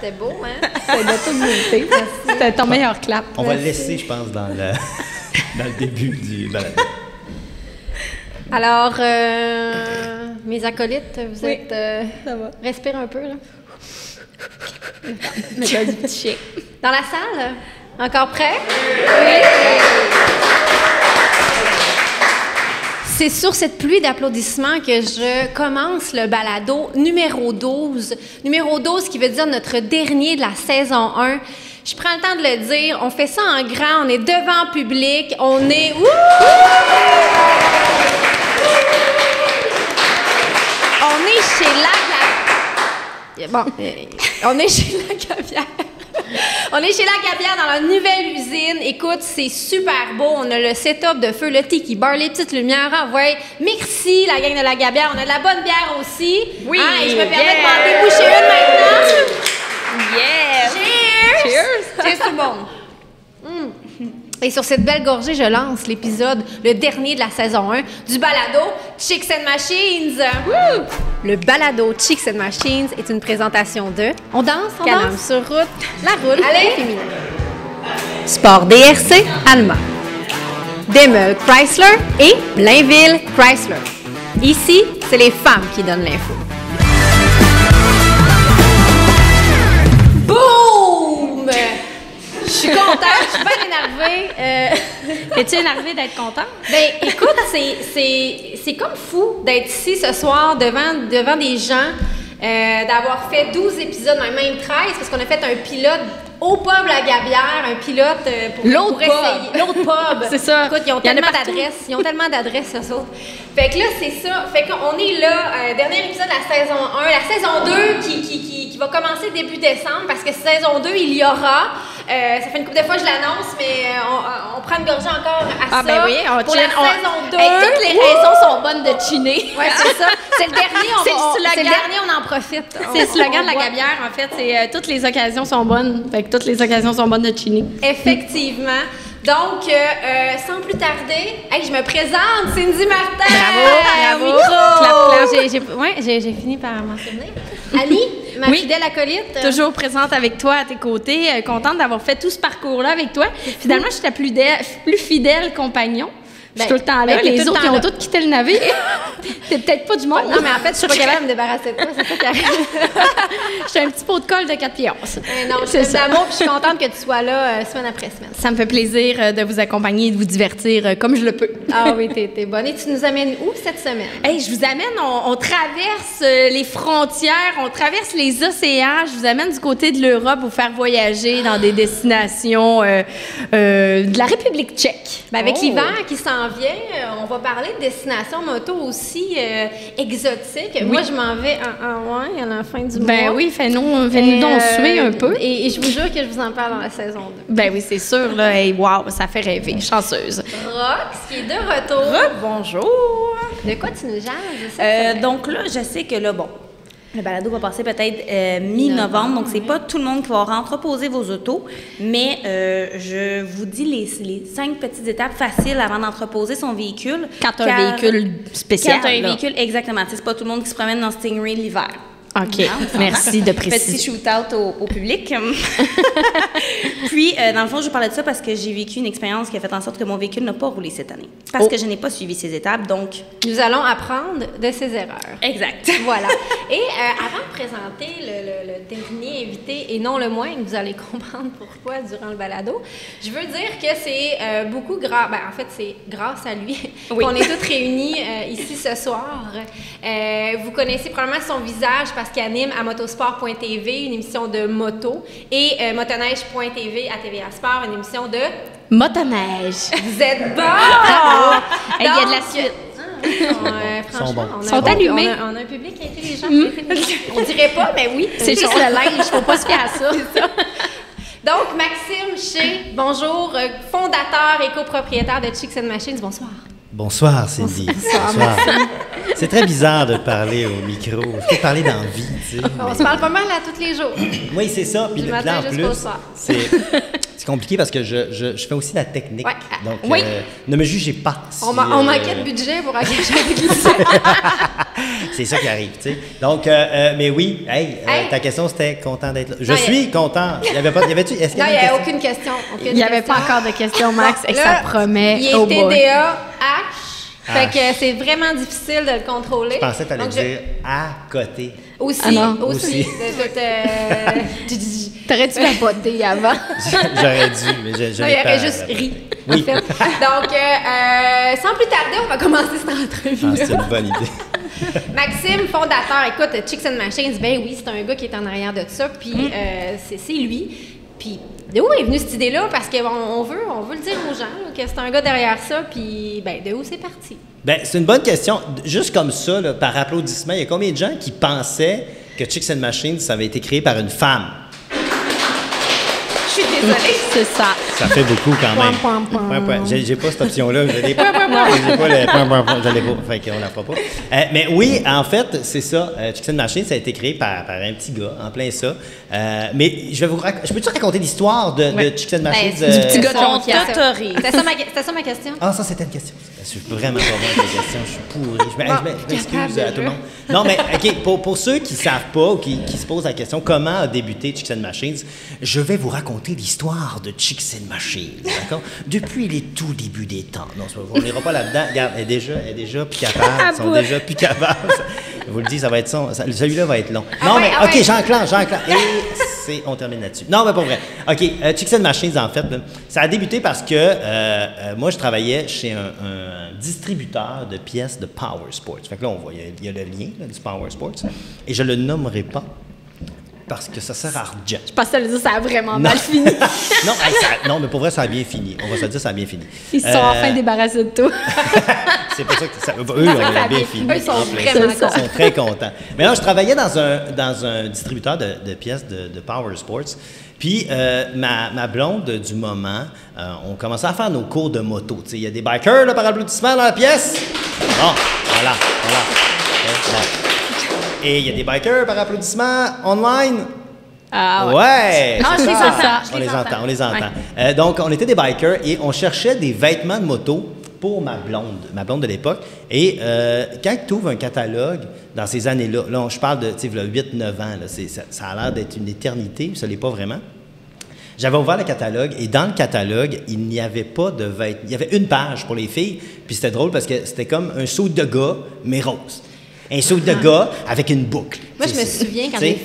C'était beau, hein? C'est de toute beauté. C'était ton meilleur clap. On va le laisser, je pense, dans le début du balado. Alors, mes acolytes, vous Oui, êtes... ça va. Respire un peu, là. Mais t'as du petit chien. Dans la salle? Encore prêt? Oui. C'est sur cette pluie d'applaudissements que je commence le balado numéro 12. Numéro 12 qui veut dire notre dernier de la saison 1. Je prends le temps de le dire. On fait ça en grand. On est devant le public. On est... On est chez La Gabière. Bon, on est chez La Gabière. On est chez La Gabière dans la nouvelle usine. Écoute, c'est super beau. On a le setup de feu, le tiki bar, les petites lumières. Ah, ouais. Merci, la gang de La Gabière. On a de la bonne bière aussi. Oui. Et je me permets de m'en déboucher une maintenant. Yes! Cheers! Cheers! Cheers tout le monde. Et sur cette belle gorgée, je lance l'épisode, le dernier de la saison 1 du balado Chicks and Machines. Woo! Le balado Chicks and Machines est une présentation de... On danse, on Canam danse? sur route. La route Allez! féminin. Sport DRC allemand. Demel Chrysler et Blainville Chrysler. Ici, c'est les femmes qui donnent l'info. Boum! Je suis contente, je suis bien énervée. Es-tu énervée d'être contente? Ben, écoute, c'est comme fou d'être ici ce soir devant des gens, d'avoir fait 12 épisodes, même 13, parce qu'on a fait un pilote au pub La Gabière, un pilote pour essayer. L'autre pub. C'est ça. Écoute, ils ont Il y en a tellement partout. d'adresses. Ils ont tellement d'adresses, eux autres. Fait que là, c'est ça. Fait qu'on est là, dernier épisode de la saison 1. La saison 2 qui va commencer début décembre, parce que saison 2, il y aura... ça fait une couple de fois que je l'annonce, mais on prend une gorgée encore à ça. Ben oui, pour la saison 2. Toutes les raisons sont bonnes de chiner. Ouais, c'est ça. C'est le dernier, C'est le slogan. c'est le dernier, on en profite. C'est le slogan de La Gabière, en fait. C'est toutes les occasions sont bonnes. Fait que toutes les occasions sont bonnes de chiner. Effectivement. Donc, sans plus tarder, hey, je me présente, Cindy Martin. Bravo. Au micro. Clap, clap. J'ai fini par m'en souvenir. Ali, ma Oui. fidèle acolyte. Toujours présente avec toi à tes côtés, contente d'avoir fait tout ce parcours-là avec toi. Finalement, je suis ta plus fidèle compagnon. Je suis tout le temps là. ben, t'es Les tout le autres, temps ils ont là. tous quitté le navire. T'es peut-être pas du monde. Non, mais en fait, je suis pas capable de me débarrasser de toi, c'est ça qui arrive. Je suis un petit pot de colle de 4 pions. Non, je C'est suis ça. d'amour, puis je suis contente que tu sois là semaine après semaine. Ça me fait plaisir de vous accompagner et de vous divertir comme je le peux. Ah oui, t'es bonne. Et tu nous amènes où cette semaine? Hey, je vous amène, on traverse les frontières, on traverse les océans. Je vous amène du côté de l'Europe vous faire voyager dans des destinations de la République tchèque. Ben, avec Oh. l'hiver qui s'en vient, on va parler de destinations moto aussi exotiques. Moi, je m'en vais en Hawaï à la fin du mois. Ben oui, fais-nous donc suer un peu. Et je vous jure que je vous en parle dans la saison 2. Ben oui, c'est sûr, là. Hey, wow, ça fait rêver. Chanceuse. Rox, qui est de retour. Bonjour. De quoi tu nous jases? cette semaine? Donc là, je sais que là, bon, le balado va passer peut-être mi-novembre, donc c'est pas tout le monde qui va entreposer vos autos, mais je vous dis les 5 petites étapes faciles avant d'entreposer son véhicule. Quand t'as un véhicule spécial. Quand t'as un là. véhicule, exactement. Tu sais, c'est pas tout le monde qui se promène dans Stingray l'hiver. OK, merci de préciser. Petit shoot-out au public. Puis, dans le fond, je vous parlais de ça parce que j'ai vécu une expérience qui a fait en sorte que mon véhicule n'a pas roulé cette année. Parce que je n'ai pas suivi ces étapes, donc... Nous allons apprendre de ses erreurs. Exact. Voilà. Et avant de présenter le dernier invité, et non le moins, vous allez comprendre pourquoi durant le balado, je veux dire que c'est beaucoup grâce... Ben, en fait, c'est grâce à lui qu'on est toutes réunies ici ce soir. Vous connaissez probablement son visage parce qu'il anime à motosport.tv, une émission de moto, et motoneige.tv à TVA Sport, une émission de... Motoneige. Vous êtes bon! Il y a de la suite. Franchement, bons. on a Sont un bon- allumés. On a un public intelligent. On dirait pas, mais oui. C'est juste le linge, faut pas se fier à ça. Donc, Maxime Shea, bonjour, fondateur et copropriétaire de Chicks and Machines, bonsoir. Bonsoir, Cindy. Bonsoir. C'est très bizarre de parler au micro. Il faut parler dans la vie, tu sais. On se parle pas mal à tous les jours. Oui, c'est ça. Puis Du là, matin en jusqu'au plus, soir. C'est compliqué parce que je fais aussi la technique. Ouais. Donc, Oui. ne me jugez pas. On manquait de budget pour engager avec Lucien. C'est ça qui arrive, tu sais. Donc, mais oui, Hey. ta question, c'était content d'être là. Je Non, suis content. Il y avait pas, y avait-tu, est-ce qu'il y Non, il avait n'y une a question? aucune question. Il n'y avait pas encore de questions, Max, et Là, ça promet. Il est Oh boy. TDA H. Fait H. que c'est vraiment difficile de le contrôler. Je pensais que tu allais Donc, dire à côté. Aussi, Ah non. aussi. T'aurais-tu papoté avant? J'aurais dû, mais je Non, l'ai il aurait pas. juste ri. Oui. En fait. Donc, sans plus tarder, on va commencer cette entrevue. Ah, c'est une bonne idée. Maxime, fondateur, écoute, Chicks and Machines, ben oui, c'est un gars qui est en arrière de ça, puis c'est lui. Puis de où est venue cette idée-là? Parce qu'on veut le dire aux gens là, que c'est un gars derrière ça, puis ben de où c'est parti? Ben, c'est une bonne question. Juste comme ça, là, par applaudissement, il y a combien de gens qui pensaient que Chicks and Machines, ça avait été créé par une femme? Je suis désolée. C'est ça. Ça fait beaucoup quand même. Point, point, point. Point. J'ai pas cette option-là. J'ai des point, point, point. J'ai pas le point, point, point. Je l'ai pas. Fait qu'on la fera pas. Mais oui, en fait, c'est ça. Chicks and Machines, ça a été créé par un petit gars, en plein ça. Mais je peux-tu raconter l'histoire de Chicks and Machines? Ben, du petit gars de on Jonquière. t'autorise. C'était ça ma question? Ah, ça, c'était une question. Je peux vraiment pas voir la question. Je suis pourri. Je m'excuse capable à tout le monde. Non, mais OK, pour ceux qui ne savent pas ou qui se posent la question, comment a débuté Chicks and Machines, je vais vous raconter l'histoire de Chicks and Machines, d'accord? Depuis les tout débuts des temps. Non, on n'ira pas là-dedans. Regarde, elle est déjà plus capable. Ils sont déjà plus capables. Je vous le dis, ça va être celui-là va être long. Non, mais OK, j'enclenche. Et on termine là-dessus. Non, mais pas vrai. OK, Chicks and Machines, en fait, là, ça a débuté parce que moi, je travaillais chez un distributeur de pièces de Power Sports. Fait que là, on voit, il y a le lien là, du Power Sports. Et je le nommerai pas parce que ça sert à rien. Je pense que ça veut dire que ça a vraiment mal fini. non, mais pour vrai, ça a bien fini. On va se dire, ça a bien fini. Ils se sont enfin débarrassés de tout. C'est pas ça que ça. Eux, on a bien fini. Eux, ils sont En plein vraiment ça. Ils sont très contents. Mais là, je travaillais dans un distributeur de pièces de Power Sports. Puis, ma blonde du moment, on commençait à faire nos cours de moto. Il y a des bikers là, par applaudissement dans la pièce. Bon, voilà. Et il y a des bikers par applaudissement online. Ah Ouais! Non, c'est je les ça. entends. On les entend. Donc, on était des bikers et on cherchait des vêtements de moto pour ma blonde de l'époque. Et quand tu ouvres un catalogue dans ces années-là, là, je parle de 8-9 ans, là, ça a l'air d'être une éternité, ça ne l'est pas vraiment. J'avais ouvert le catalogue et dans le catalogue, il n'y avait pas de vêtements. Il y avait une page pour les filles, puis c'était drôle parce que c'était comme un saut de gars, mais rose. Un saut de gars avec une boucle. Moi, je me souviens quand j'ai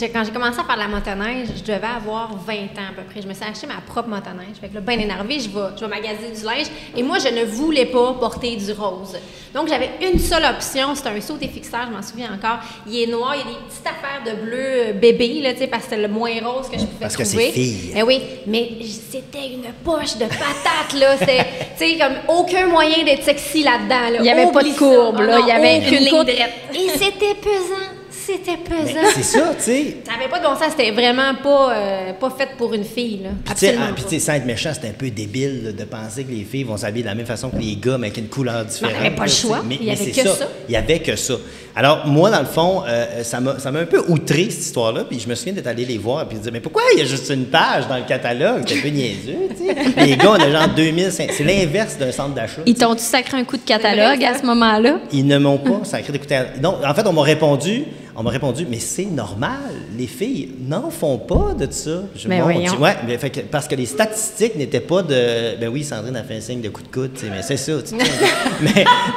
quand j'ai commencé à faire de la motoneige, je devais avoir 20 ans à peu près. Je me suis acheté ma propre motoneige. Fait que là, bien énervée, je vais magasiner du linge. Et moi, je ne voulais pas porter du rose. Donc, j'avais une seule option. C'était un saut et fixeur, je m'en souviens encore. Il est noir, il y a des petites affaires de bleu bébé, là, parce que c'était le moins rose que je pouvais parce trouver. Que c'est fille. Eh oui, mais c'était une poche de patates, là. C'était, tu sais, comme aucun moyen d'être sexy là-dedans, là. Il n'y avait pas de Oublie courbe, ça. là. Il y avait aucune une ligne courbe. droite. Et c'était pesant. C'était pesant. Mais c'est ça, tu sais. Ça n'avait pas de bon sens, c'était vraiment pas fait pour une fille, là. Absolument Puis, pas. tu sais, sans être méchant, c'est un peu débile là, de penser que les filles vont s'habiller de la même façon que les gars, mais avec une couleur différente. il n'y avait pas le là, tu sais. choix. Mais Il y avait c'est que ça. Il y avait que ça. Alors, moi, dans le fond, ça m'a un peu outré, cette histoire-là. Puis je me souviens d'être allé les voir et de dire, mais pourquoi il y a juste une page dans le catalogue? C'est un peu niaiseux, tu sais. Les gars, on a genre 2500. C'est l'inverse d'un centre d'achat. Ils t'ont-tu sacré un coup de catalogue à ce moment-là? Ils ne m'ont pas sacré d'écouter. Non, en fait, on m'a répondu, mais c'est normal. Les filles n'en font pas de ça. Mais voyons. Ouais, mais parce que les statistiques n'étaient pas de. Ben oui, Sandrine a fait un signe de coup de coude, mais c'est ça.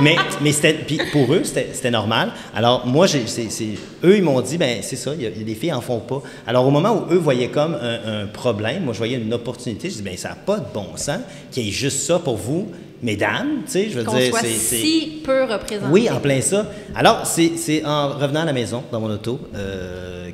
mais c'était, puis pour eux, c'était normal. Alors, moi, eux, ils m'ont dit, ben c'est ça, les filles en font pas. Alors, au moment où eux voyaient comme un problème, moi, je voyais une opportunité, je dis, ben ça n'a pas de bon sens qu'il y ait juste ça pour vous. Mesdames, tu sais, je veux Qu'on dire, soit si peu représenté. Oui, en plein ça. Alors, c'est en revenant à la maison, dans mon auto,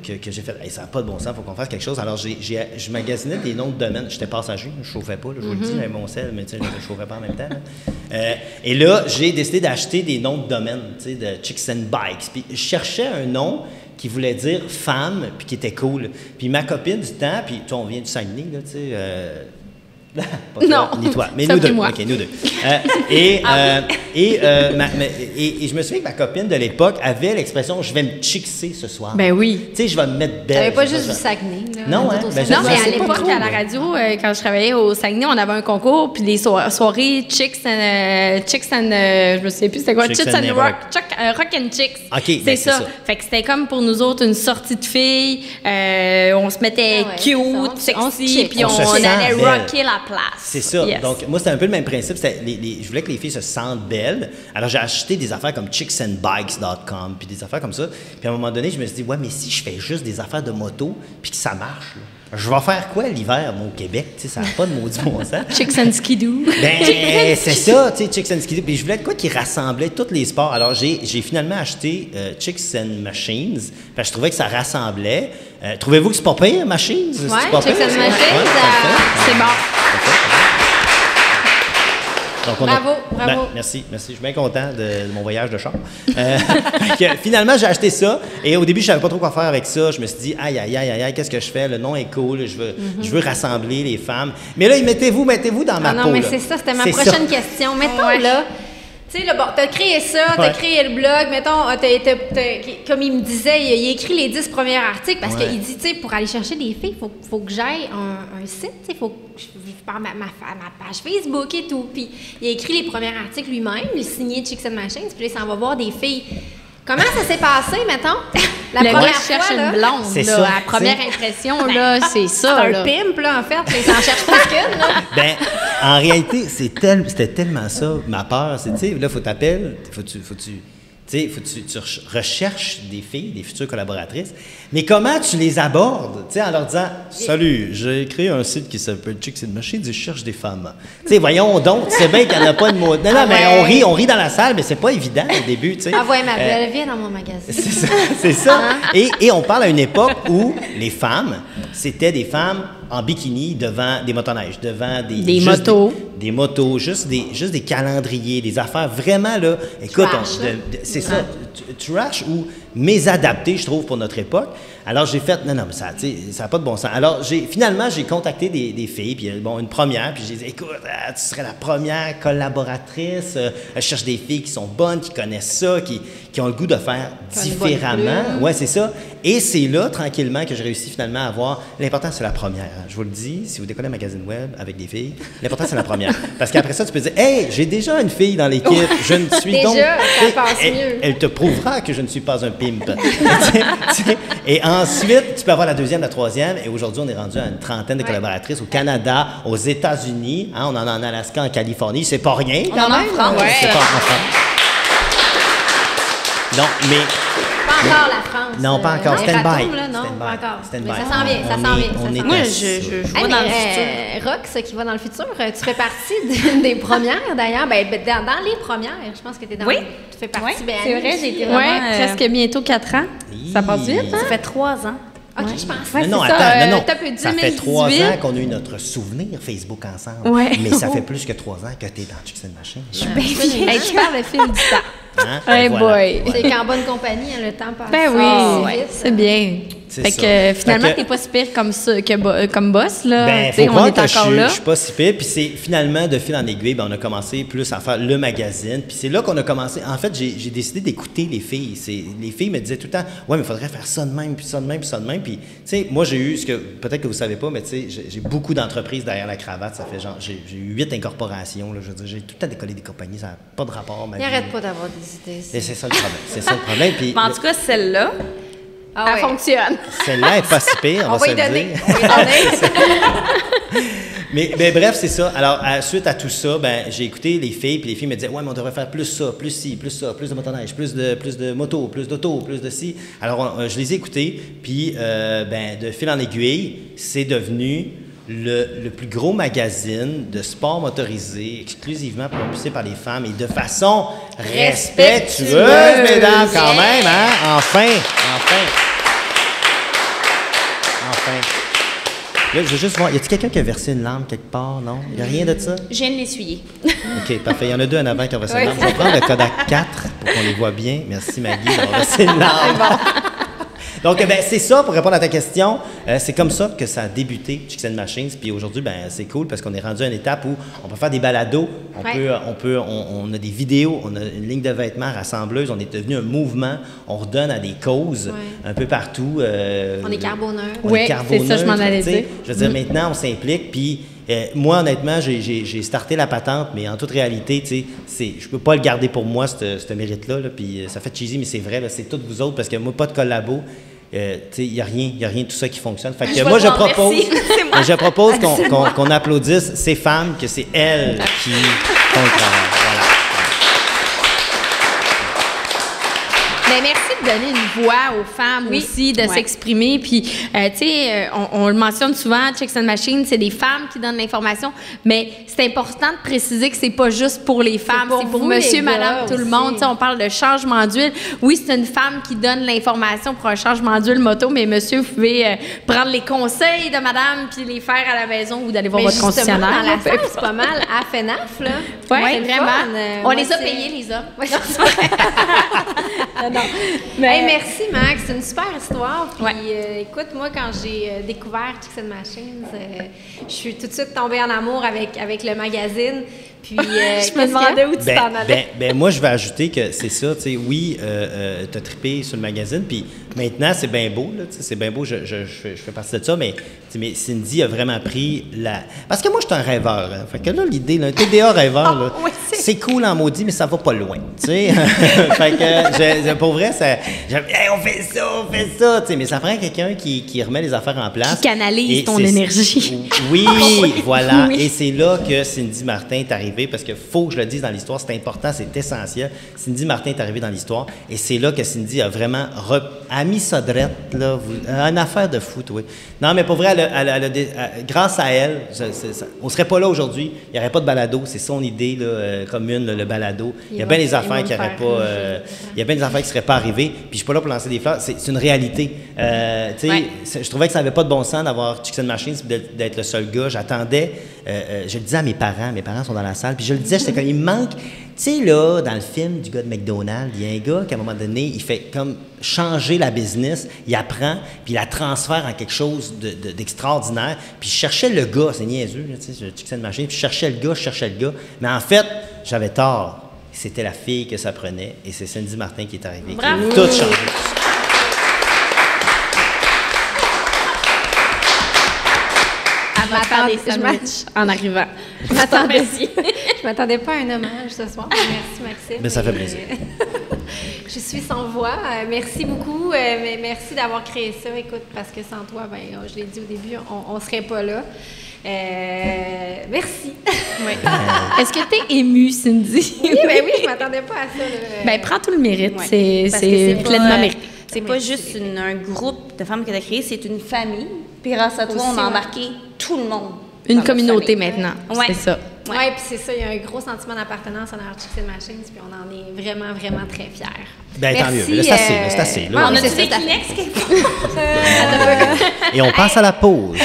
que j'ai fait, hey, ça n'a pas de bon sens, il faut qu'on fasse quelque chose. Alors, je magasinais des noms de domaine. J'étais passager, je ne chauffais pas, là, je vous le dis, j'avais mon sel, mais tu sais, je ne chauffais pas en même temps. Là. Et là, j'ai décidé d'acheter des noms de domaine, tu sais, de Chicks and Bikes. Puis, je cherchais un nom qui voulait dire femme, puis qui était cool. Puis, ma copine du temps, puis, tu sais, on vient du Saguenay, là, tu sais, Pas toi, Non. ni toi, mais Sauf nous deux. moi. OK, nous deux. Et je me souviens que ma copine de l'époque avait l'expression « je vais me chickser ce soir ». Ben oui. Tu sais, je vais me mettre belle. T'avais pas je vais- juste du Saguenay, là. Non, nous hein? autres au Ben, Saguenay. Non, mais je à sais pas l'époque, trop, à la mais- radio, quand je travaillais au Saguenay, on avait un concours, puis les soirées Chicks and... je me souviens plus c'était quoi, Chicks Chicks and and Rock, Rock and Chicks. OK, c'est ben, c'est ça. ça. Fait que c'était comme pour nous autres une sortie de filles, on se mettait Ah ouais, c'est cute, ça, on se sexy, chick. puis On on, se sent allait belle. rocker la place. C'est ça. Yes. Donc, moi, c'était un peu le même principe. Je voulais que les filles se sentent belles. Alors, j'ai acheté des affaires comme chicksandbikes.com, puis des affaires comme ça. Puis à un moment donné, je me suis dit, ouais, mais si je fais juste des affaires de moto, puis que ça marche, là, je vais faire quoi l'hiver, moi, au Québec? Tu sais, ça n'a pas de maudit bon sens. Chicks and Skidoo. Ben, c'est ça, tu sais, Chicks and Skidoo. Puis je voulais de quoi qui rassemblait tous les sports. Alors, j'ai finalement acheté Chicks and Machines. Parce que je trouvais que ça rassemblait. Trouvez-vous que c'est pas pire, Machines? C'est Ouais, pas Chicks pire, and ça? Machines, parfait. C'est bon. Donc, Bravo, bravo. Ben, merci. Je suis bien content de mon voyage de char. Fait que, finalement, j'ai acheté ça. Et au début, je savais pas trop quoi faire avec ça. Je me suis dit, aïe, qu'est-ce que je fais? Le nom est cool. Je veux rassembler les femmes. Mais là, mettez-vous dans ma Ah non, peau. mais là. c'est ça, c'était ma C'est prochaine ça. question. Mettons, Ouais. là, tu sais, là, bon, t'as créé ça, t'as Ouais. créé le blog, mettons, comme il me disait, il a écrit les 10 premiers articles parce Ouais. qu'il dit, tu sais, pour aller chercher des filles, faut que j'aille un site, tu sais, faut que je par ma page Facebook et tout. Puis il a écrit les premiers articles lui-même, il a signé Chicks and Machines, puis là, il s'en va voir des filles. Comment ça s'est passé, mettons? La Le gars première cherche fois, là, une blonde, C'est là. ça, À première tu sais. impression, là, c'est c'est ça, un là. pimp, là, en fait, ils s'en cherchent plus qu'une, là. Ben, en réalité, c'était tellement ça, ma peur. C'est, tu sais, là, faut t'appeler, faut tu recherches des filles, des futures collaboratrices, mais comment tu les abordes, tu sais, en leur disant « Salut, j'ai créé un site qui s'appelle Chicks and Machines et je cherche des femmes. » Tu sais, voyons donc, tu sais bien qu'il n'y en a pas de mot. Non, mais on rit dans la salle, mais c'est pas évident au début, tu sais. Ah ouais, ma belle, viens dans mon magasin. C'est ça. Et on parle à une époque où les femmes, c'était des femmes en bikini devant des motoneiges, devant Des juste motos. Des motos, juste des calendriers, des affaires vraiment, là, écoute, Trash, là. c'est ça, trash ou mésadapté, je trouve, pour notre époque. Alors, j'ai fait, non, mais ça n'a pas de bon sens. Alors, finalement, j'ai contacté des filles, puis bon, une première, puis j'ai dit, écoute, tu serais la première collaboratrice, je cherche des filles qui sont bonnes, qui connaissent ça, qui ont le goût de faire Qui ont une bonne différemment. plume. Ouais, c'est ça. Et c'est là, tranquillement, que j'ai réussi finalement à avoir. L'important, c'est la première. Hein. Je vous le dis, si vous décollez un magazine web avec des filles, l'important, c'est la première. Parce qu'après ça, tu peux dire, hey, j'ai déjà une fille dans l'équipe. Je ne suis Déjà, donc. ça passe elle, mieux. elle te prouvera que je ne suis pas un pimp. Tu sais, et ensuite, tu peux avoir la deuxième, la troisième. Et aujourd'hui, on est rendu à une trentaine de collaboratrices au Canada, aux États-Unis. Hein, on en a en Alaska, en Californie. C'est pas rien. On en a en France. Ouais. C'est pas en France. Non, mais. Pas encore la France. Non, pas encore. Les Stand-by. Ratons, là, non, Stand-by. pas encore. Stand-by. Mais ça s'en vient, ça On s'en est- vient. on ça est s'en Moi, vient. à je ça. vois Hey, dans le mais, futur. Rox, qui va dans le futur, tu fais partie d'une des premières, d'ailleurs. Ben, dans les premières, je pense que tu es dans Oui. Tu fais partie. Oui, ben, c'est Annie vrai, aussi, j'ai été là. Ouais, vraiment, presque bientôt 4 ans. Ça passe vite, hein? Ça fait 3 ans. OK, je pense. Ouais, Non, c'est attends, ça, non. t'as plus Ça fait 2018. 3 ans qu'on a eu notre souvenir Facebook ensemble. Ouais. Mais ça fait plus que 3 ans que tu es dans Chicks and Machines. Hey, tu parles le fil du temps. Hein? Hey Et voilà. boy. C'est qu'en bonne compagnie, hein, le temps passe. Ben si oui, vite. c'est bien. C'est Fait ça. que finalement, Fait que- t'es pas si pire comme ça, comme boss, là. Ben, Tu sais, faut on croire est que encore là. je suis pas si pire. Puis c'est finalement, de fil en aiguille, ben, on a commencé plus à faire le magazine. Puis c'est là qu'on a commencé. En fait, j'ai décidé d'écouter les filles. Les filles me disaient tout le temps, ouais, mais il faudrait faire ça de même, puis ça de même, puis ça de même. Puis, tu sais, moi, j'ai eu ce que, peut-être que vous savez pas, mais tu sais, j'ai beaucoup d'entreprises derrière la cravate. Ça fait genre, j'ai eu 8 incorporations, là. Je veux dire, j'ai tout le temps décollé des compagnies. Ça n'a pas de rapport, ma Il vie. arrête pas d'avoir des idées. Et c'est ça le problème. C'est ça le problème. Puis Mais en tout cas, celle-là, Ah Elle ouais. fonctionne. celle-là est pas si pire, on, On va va se y le donner. dire. On va y donner. Mais bref, c'est ça. Alors, suite à tout ça, ben, j'ai écouté les filles, puis les filles me disaient, ouais, mais on devrait faire plus ça, plus ci, plus ça, plus de motoneige, plus de moto, plus d'auto, plus de ci. Alors, je les ai écoutés, puis ben, de fil en aiguille, c'est devenu le plus gros magazine de sport motorisé exclusivement propulsé par les femmes et de façon respectueuse, mesdames, quand même, hein? Enfin. Là, je veux juste voir, y a-t-il quelqu'un qui a versé une larme quelque part, non? Il n'y a rien de ça? je viens de l'essuyer. OK, parfait. Il y en a 2 en avant qui ont versé une larme. Je vais prendre le Kodak 4 pour qu'on les voit bien. Merci, Maggie, d'avoir versé une larme. Donc, ben, c'est ça, pour répondre à ta question. C'est comme ça que ça a débuté, Chicks and Machines. Puis aujourd'hui, ben, c'est cool parce qu'on est rendu à une étape où on peut faire des balados, on a des vidéos, on a une ligne de vêtements rassembleuse, on est devenu un mouvement, on redonne à des causes un peu partout. On est carboneur. Oui, c'est ça, je m'en allais dire. Je veux dire, maintenant, on s'implique, puis moi, honnêtement, j'ai starté la patente, mais en toute réalité, tu sais, je peux pas le garder pour moi, ce mérite-là, là, puis ça fait cheesy, mais c'est vrai, là, c'est toutes vous autres, parce que moi, pas de collabo, tu sais, il n'y a rien de tout ça qui fonctionne. Fait que moi, je propose qu'on applaudisse ces femmes, que c'est elles qui font le travail. Voilà. Mais merci de donner une voix aux femmes aussi, de s'exprimer. Puis, tu sais, on le mentionne souvent, Chicks and Machines, c'est des femmes qui donnent l'information, mais c'est important de préciser que c'est pas juste pour les femmes, c'est pour monsieur, madame, tout le monde. Tu sais, on parle de changement d'huile. Oui, c'est une femme qui donne l'information pour un changement d'huile moto, mais monsieur, vous pouvez prendre les conseils de madame puis les faire à la maison ou d'aller voir votre concessionnaire. Dans la salle, c'est pas mal à FNAF, là. Oui, vraiment. On les a payés, les hommes. Non. Mais merci, Max. C'est une super histoire. Puis, écoute, moi, quand j'ai découvert Chicks and Machines, je suis tout de suite tombée en amour avec le magazine. Puis, je me demandais où tu t'en allais. Ben, moi, je vais ajouter que c'est ça. Tu sais, oui, tu as trippé sur le magazine. Puis maintenant, c'est bien beau. Là, c'est bien beau. Je fais partie de ça. Mais Cindy a vraiment pris la. Parce que moi, je suis un rêveur. Hein. Fait que là, l'idée, un TDA rêveur, là, c'est cool en maudit, mais ça va pas loin. Tu sais. Fait que, pour vrai, hey, on fait ça. Tu sais, mais ça prend quelqu'un qui remet les affaires en place. Qui canalise ton énergie. Oui, voilà. Oui. Et c'est là que Cindy Martin est arrivée. Parce qu'il faut que je le dise dans l'histoire, c'est important, c'est essentiel. Cindy Martin est arrivée dans l'histoire et c'est là que Cindy a vraiment mis ça drette, là, une affaire de fou, oui. Non, mais pour vrai, grâce à elle, on ne serait pas là aujourd'hui, il n'y aurait pas de balado, c'est son idée là, commune, le balado. Il y a bien des affaires qui n'auraient pas... il y a bien des affaires qui ne seraient pas arrivées, puis je ne suis pas là pour lancer des fleurs, c'est une réalité. Je trouvais que ça n'avait pas de bon sens d'avoir Chicks and Machines d'être le seul gars. J'attendais, je le disais à mes parents sont dans la salle, puis je le disais, j'étais comme, il me manque, tu sais, là, dans le film du gars de McDonald's, il y a un gars qui, à un moment donné, il fait comme changer la business, il apprend, puis il la transfère en quelque chose d'extraordinaire, puis je cherchais le gars, c'est niaiseux, tu sais, Chicks and Machines, puis je cherchais le gars, mais en fait, j'avais tort, c'était la fille que ça prenait, et c'est Cindy Martin qui est arrivée, qui a tout changé. Je m'attendais en arrivant. Je m'attendais pas à un hommage ce soir. Merci, Maxime. Mais ça fait plaisir. Je suis sans voix. Merci beaucoup. Merci d'avoir créé ça. Écoute, parce que sans toi, ben, je l'ai dit au début, on serait pas là. Merci. Oui. Est-ce que tu es émue, Cindy? Oui, je m'attendais pas à ça. Ben, prends tout le mérite. Ouais. C'est pleinement mérité. C'est pas juste un groupe de femmes que tu as créé, c'est une famille. Puis grâce à toi, on a embarqué tout le monde. Une communauté maintenant, c'est ça. Oui, puis c'est ça, il y a un gros sentiment d'appartenance envers Chicks and Machines, puis on en est vraiment, vraiment très fiers. Ben tant mieux, là, c'est assez. Là, on a des Kleenex quelque part. Et on passe à la pause.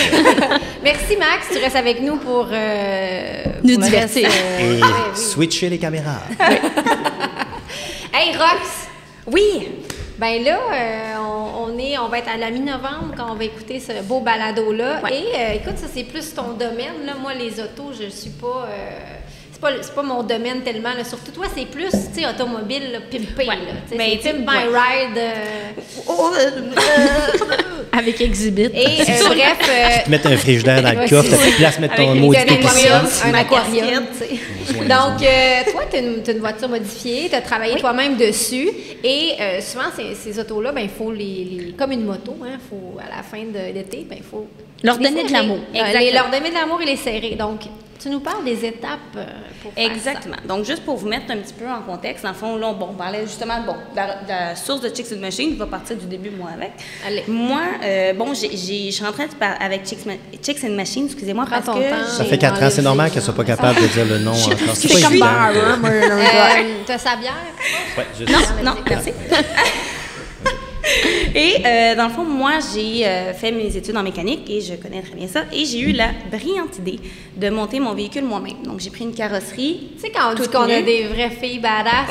Merci, Max, tu restes avec nous pour nous divertir. Et switcher les caméras. Hey, Rox! Oui! Ben là, on va être à la mi-novembre quand on va écouter ce beau balado-là. Ouais. Et écoute, ça, c'est plus ton domaine. Là. Moi, les autos, je suis pas... c'est pas mon domaine tellement. Là. Surtout toi, c'est plus, tu sais, automobile, là, pimpé. Ouais. C'est Pimp My Ride. Avec Exhibit. Et bref... Tu te mets un frigidaire dans le coffre, t'as plus de place mettre ton maudit un aquarium, tu sais. Donc, toi, tu as une voiture modifiée, tu as travaillé toi-même dessus. Et souvent, ces autos-là, ben, il faut comme une moto, hein, faut, à la fin de l'été, ben, il faut leur donner de l'amour. Leur donner de l'amour et les serrer. Donc, tu nous parles des étapes pour faire Exactement. Ça. Donc, juste pour vous mettre un petit peu en contexte, dans le fond, là, on parlait justement, de la source de Chicks and Machines, je vais partir du début, moi, avec. Allez. Moi, je suis en train de parler avec Chicks and Machines, excusez-moi, parce que... Ça fait 4 ans, c'est normal qu'elle ne soit pas capable de dire le nom encore. C'est comme Barre. T'as sa bière? Oui, juste. Non, merci. Et dans le fond, moi, j'ai fait mes études en mécanique et je connais très bien ça. Et j'ai eu la brillante idée de monter mon véhicule moi-même. Donc, j'ai pris une carrosserie. Tu sais, quand on dit qu'on a des vraies filles badass,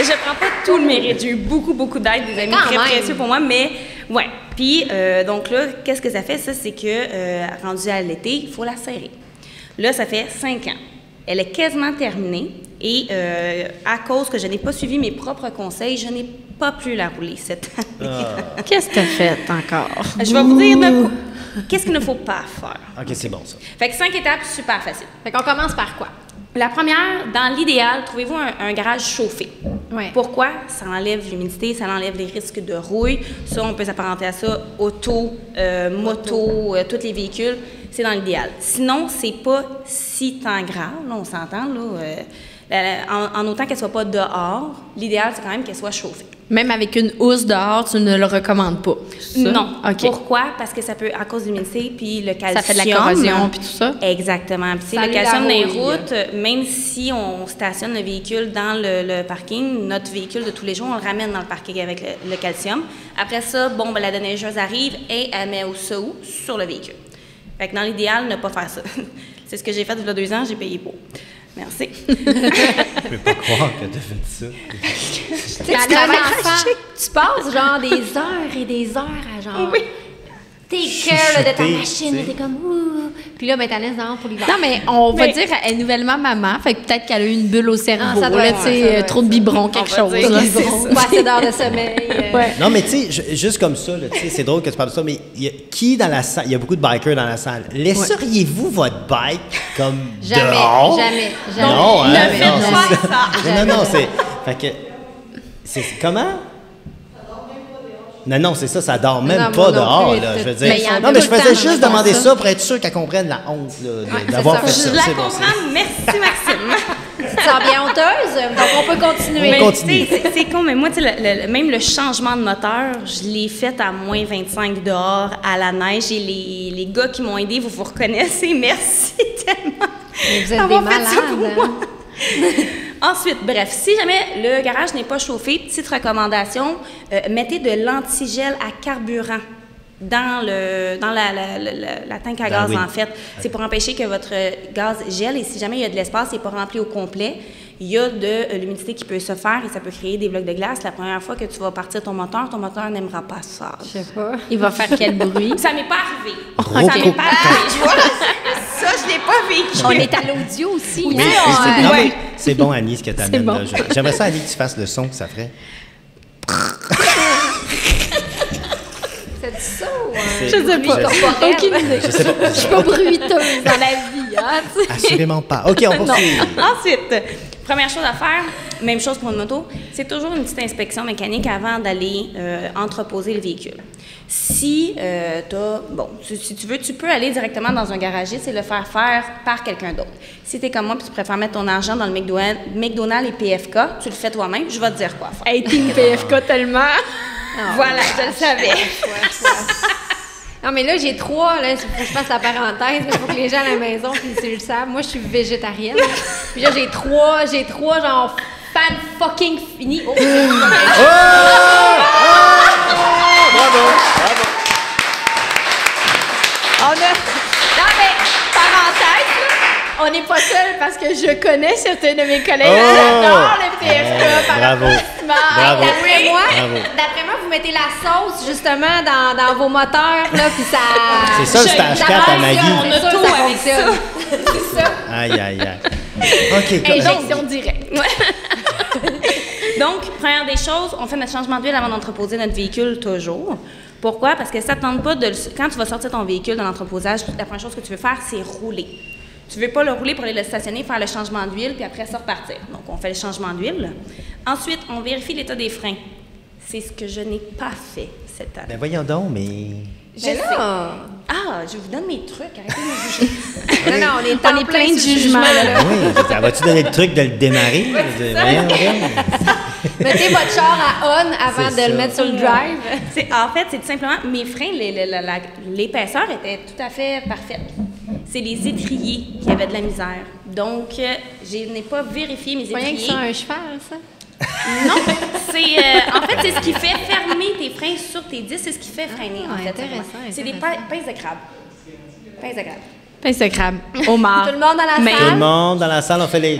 Je prends pas tout le mérite. J'ai eu beaucoup d'aide, des amis Quand très même. précieux pour moi, mais ouais. Puis, donc là, qu'est-ce que ça fait? Ça, c'est que, rendu à l'été, il faut la serrer. Là, ça fait 5 ans. Elle est quasiment terminée et à cause que je n'ai pas suivi mes propres conseils, je n'ai pas pu la rouler cette année. Qu'est-ce que t'as fait encore? Je vais vous dire qu'est-ce qu'il ne faut pas faire. OK, c'est bon, ça. Fait que 5 étapes, super facile. Fait qu'on commence par quoi? La première, dans l'idéal, trouvez-vous un garage chauffé. Ouais. Pourquoi? Ça enlève l'humidité, ça enlève les risques de rouille. Ça, on peut s'apparenter à ça, auto, moto, tous les véhicules. C'est dans l'idéal. Sinon, c'est pas si tant grave, là, on s'entend, là. En autant qu'elle soit pas dehors, l'idéal, c'est quand même qu'elle soit chauffée. Même avec une housse dehors, tu ne le recommandes pas? Ça? Non. OK. Pourquoi? Parce que ça peut, à cause de l'humidité, puis le calcium. Ça fait de la corrosion, puis tout ça? Exactement. Puis Ça le calcium dans les rouille. routes, même si on stationne le véhicule dans le parking, notre véhicule de tous les jours, on le ramène dans le parking avec le calcium. Après ça, bon, ben, la déneigeuse arrive et elle met ça où? Sur le véhicule. Fait que dans l'idéal, ne pas faire ça. C'est ce que j'ai fait il y a 2 ans, j'ai payé pour. Merci. Je peux pas croire que t'as fait ça. Tu sais, tu travailles, tu passes genre des heures et des heures à genre... Oui. T'es cœur de ta Chuchoter, machine, tu sais. t'es comme ouh. Puis là, ben t'en laisses dehors pour l'hiver. Non, mais on va Mais- dire qu'elle est nouvellement maman, fait que peut-être qu'elle a eu une bulle au cerveau, ça doit là, être tu ça, sais, ça doit être trop de ça. biberons, quelque va chose. dire là. que c'est ça. Pas assez d'heures de sommeil. Ouais. Non, mais tu sais, juste comme ça, là, tu sais, c'est drôle que tu parles de ça, mais qui dans la salle, il y a beaucoup de bikers dans la salle, laisseriez-vous votre bike comme Jamais, dehors? jamais. Non, hein, ne faites non, pas c'est ça. Non, c'est... Fait que... C'est comment? Non, c'est ça, ça dort même Non, pas moi non dehors, plus, là, je veux mais il y dire. en Non, a mais tout je le faisais temps, juste dans demander ça. ça pour être sûr qu'elle comprenne la honte là, c'est d'avoir ça. fait ça. Je la C'est bon, comprends. Merci, Maxime. Tu te sens bien honteuse, donc on peut continuer. On continue. tu sais, c'est con, mais moi, tu sais, même le changement de moteur, je l'ai fait à moins 25 dehors, à la neige. Et les gars qui m'ont aidé, vous reconnaissez. Merci tellement. Mais vous êtes d'avoir des fait ça pour malades. moi. Ensuite, bref, si jamais le garage n'est pas chauffé, petite recommandation, mettez de l'antigel à carburant dans la tank à Dans gaz, oui. en fait. C'est pour empêcher que votre gaz gèle et si jamais il y a de l'espace, il n'est pas rempli au complet, il y a de l'humidité qui peut se faire et ça peut créer des blocs de glace. La première fois que tu vas partir ton moteur n'aimera pas ça. Je sais pas. Il va faire quel bruit? Ça m'est pas arrivé. Gros Ça m'est pas arrivé. Je vois, ça, je l'ai pas vécu. On est à l'audio aussi. Oui, hein? non, mais c'est bon, Annie, ce que tu amènes. bon. Là. J'aimerais ça, Annie, que tu fasses le son que ça ferait. C'est du ça ou C'est- Je sais pas. corporel? Aucune idée. Je sais pas. Je suis pas bruiteuse dans la vie, hein, tu sais. Assurément pas. OK, on poursuit. Ensuite, première chose à faire, même chose pour une moto, c'est toujours une petite inspection mécanique avant d'aller entreposer le véhicule. Si si tu veux, tu peux aller directement dans un garagiste et le faire faire par quelqu'un d'autre. Si tu es comme moi et tu préfères mettre ton argent dans le McDonald's et PFK, tu le fais toi-même, je vais te dire quoi faire. Hey, team PFK tellement. Voilà, je le savais. Non, mais là, j'ai 3, là, il faut que je fasse la parenthèse, il faut que les gens à la maison, puis ils le savent. Moi, je suis végétarienne. Puis là, j'ai trois, genre, fan fucking fini. Oh! On a... Non, mais, parenthèse, là, on n'est pas seul parce que je connais certains de mes collègues. Oh! J'adore le PFK par bravo. applaudissement. Bravo. D'après moi, vous mettez la sauce, justement, dans vos moteurs, là, puis ça... C'est ça, le stage 4 à Maggie. C'est sûr que auto ça avec fonctionne. C'est ça. Aïe, aïe, aïe. OK, Injection directe. Donc, première des choses, on fait notre changement d'huile avant d'entreposer notre véhicule toujours. Pourquoi? Parce que ça ne tente pas de... Quand tu vas sortir ton véhicule de l'entreposage, la première chose que tu veux faire, c'est rouler. Tu ne veux pas le rouler pour aller le stationner, faire le changement d'huile, puis après ça repartir. Donc, on fait le changement d'huile. Ensuite, on vérifie l'état des freins. C'est ce que je n'ai pas fait cette année. Ben voyons donc, mais... Je Mais sais. là... Ah, je vous donne mes trucs. Arrêtez de me juger. Non, on est, On est plein de jugements, là. Ben oui, vas-tu donner le truc de le démarrer? Voyons donc. Mettez votre char à on avant C'est de le ça. mettre sur le drive. En fait, c'est tout simplement, mes freins, l'épaisseur était tout à fait parfaite. C'est les étriers qui avaient de la misère. Donc, je n'ai pas vérifié mes Voyons que étriers. c'est un cheval, ça. Non, c'est en fait c'est ce qui fait fermer tes freins sur tes disques, c'est ce qui fait freiner en fait. intéressant, C'est des intéressant. pinces de crabe. Pinces de crabe. Pince de crabe. Homard. Tout le monde dans la Mais- Tout le salle? monde dans la salle, on fait les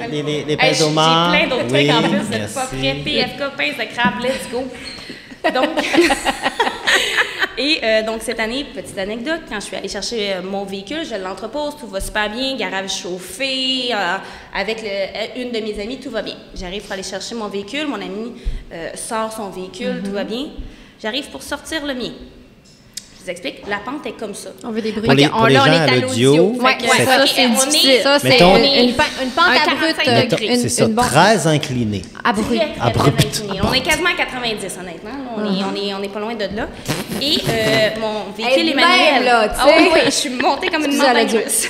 pinces J'ai d'homard. plein d'autres trucs en plus, vous êtes merci. pas prêts. PFK, pince de crabe, let's go. Donc, donc cette année, petite anecdote, quand je suis allée chercher mon véhicule, je l'entrepose, tout va super bien, garage chauffé, avec une de mes amies, tout va bien. J'arrive pour aller chercher mon véhicule, mon ami sort son véhicule, tout va bien. J'arrive pour sortir le mien. Je vous explique, la pente est comme ça. On veut des bruits. Pour les, Ok, pour les là, on gens est à à l'audio, l'audio. Ouais, Fait ouais, que ça, ok, c'est on difficile. est- Ça, c'est mettons- une pente un abrupte. 45 degrés. Une- c'est ça, une bonne- très incliné. Abrupt. Très, très, Abrupt. très incliné. On est quasiment à 90, honnêtement. Là, on est pas loin de là. Et mon véhicule Elle-même, Emmanuel. là, tu sais. Ah oui, oui, je suis montée comme une Excusez, montagne elle a russe.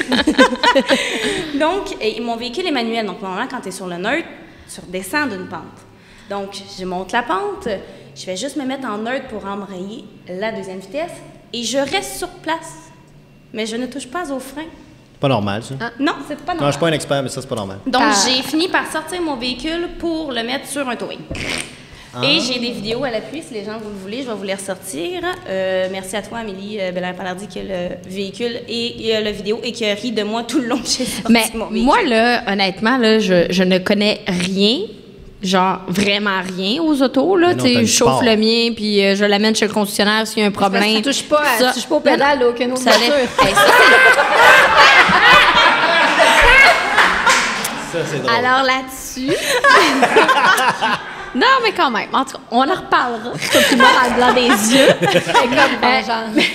Donc, mon véhicule est manuel. Donc, normalement, quand tu es sur le neutre, tu redescends d'une pente. Donc, je monte la pente. Je vais juste me mettre en neutre pour embrayer la deuxième vitesse. Et je reste sur place. Mais je ne touche pas au frein. Pas normal, ça. Non, c'est pas Non, je normal. suis pas un expert, mais ça, c'est pas normal. Donc, Ah. j'ai fini par sortir mon véhicule pour le mettre sur un towing. Et j'ai des vidéos à l'appui, si les gens vous le voulez, je vais vous les ressortir. Merci à toi, Amélie Belair-Palardi, qui a le véhicule et la vidéo et qui a ri de moi tout le long que j'ai sorti Mais mon véhicule. moi, là, honnêtement, là, je ne connais rien, genre vraiment rien aux autos. Là, Mais non, tu sais, t'as je du chauffe sport. le mien, puis je l'amène chez le concessionnaire s'il y a un Parce que problème. tu touches pas, Ça- tu touches pas aux pédales d'aucune autre Ça voiture. l'est. Hey, ça, Ça, c'est drôle. alors là-dessus. Non, mais quand même. En tout cas, on en reparlera. Tout le monde dans le blanc des yeux. C'est comme vengeance.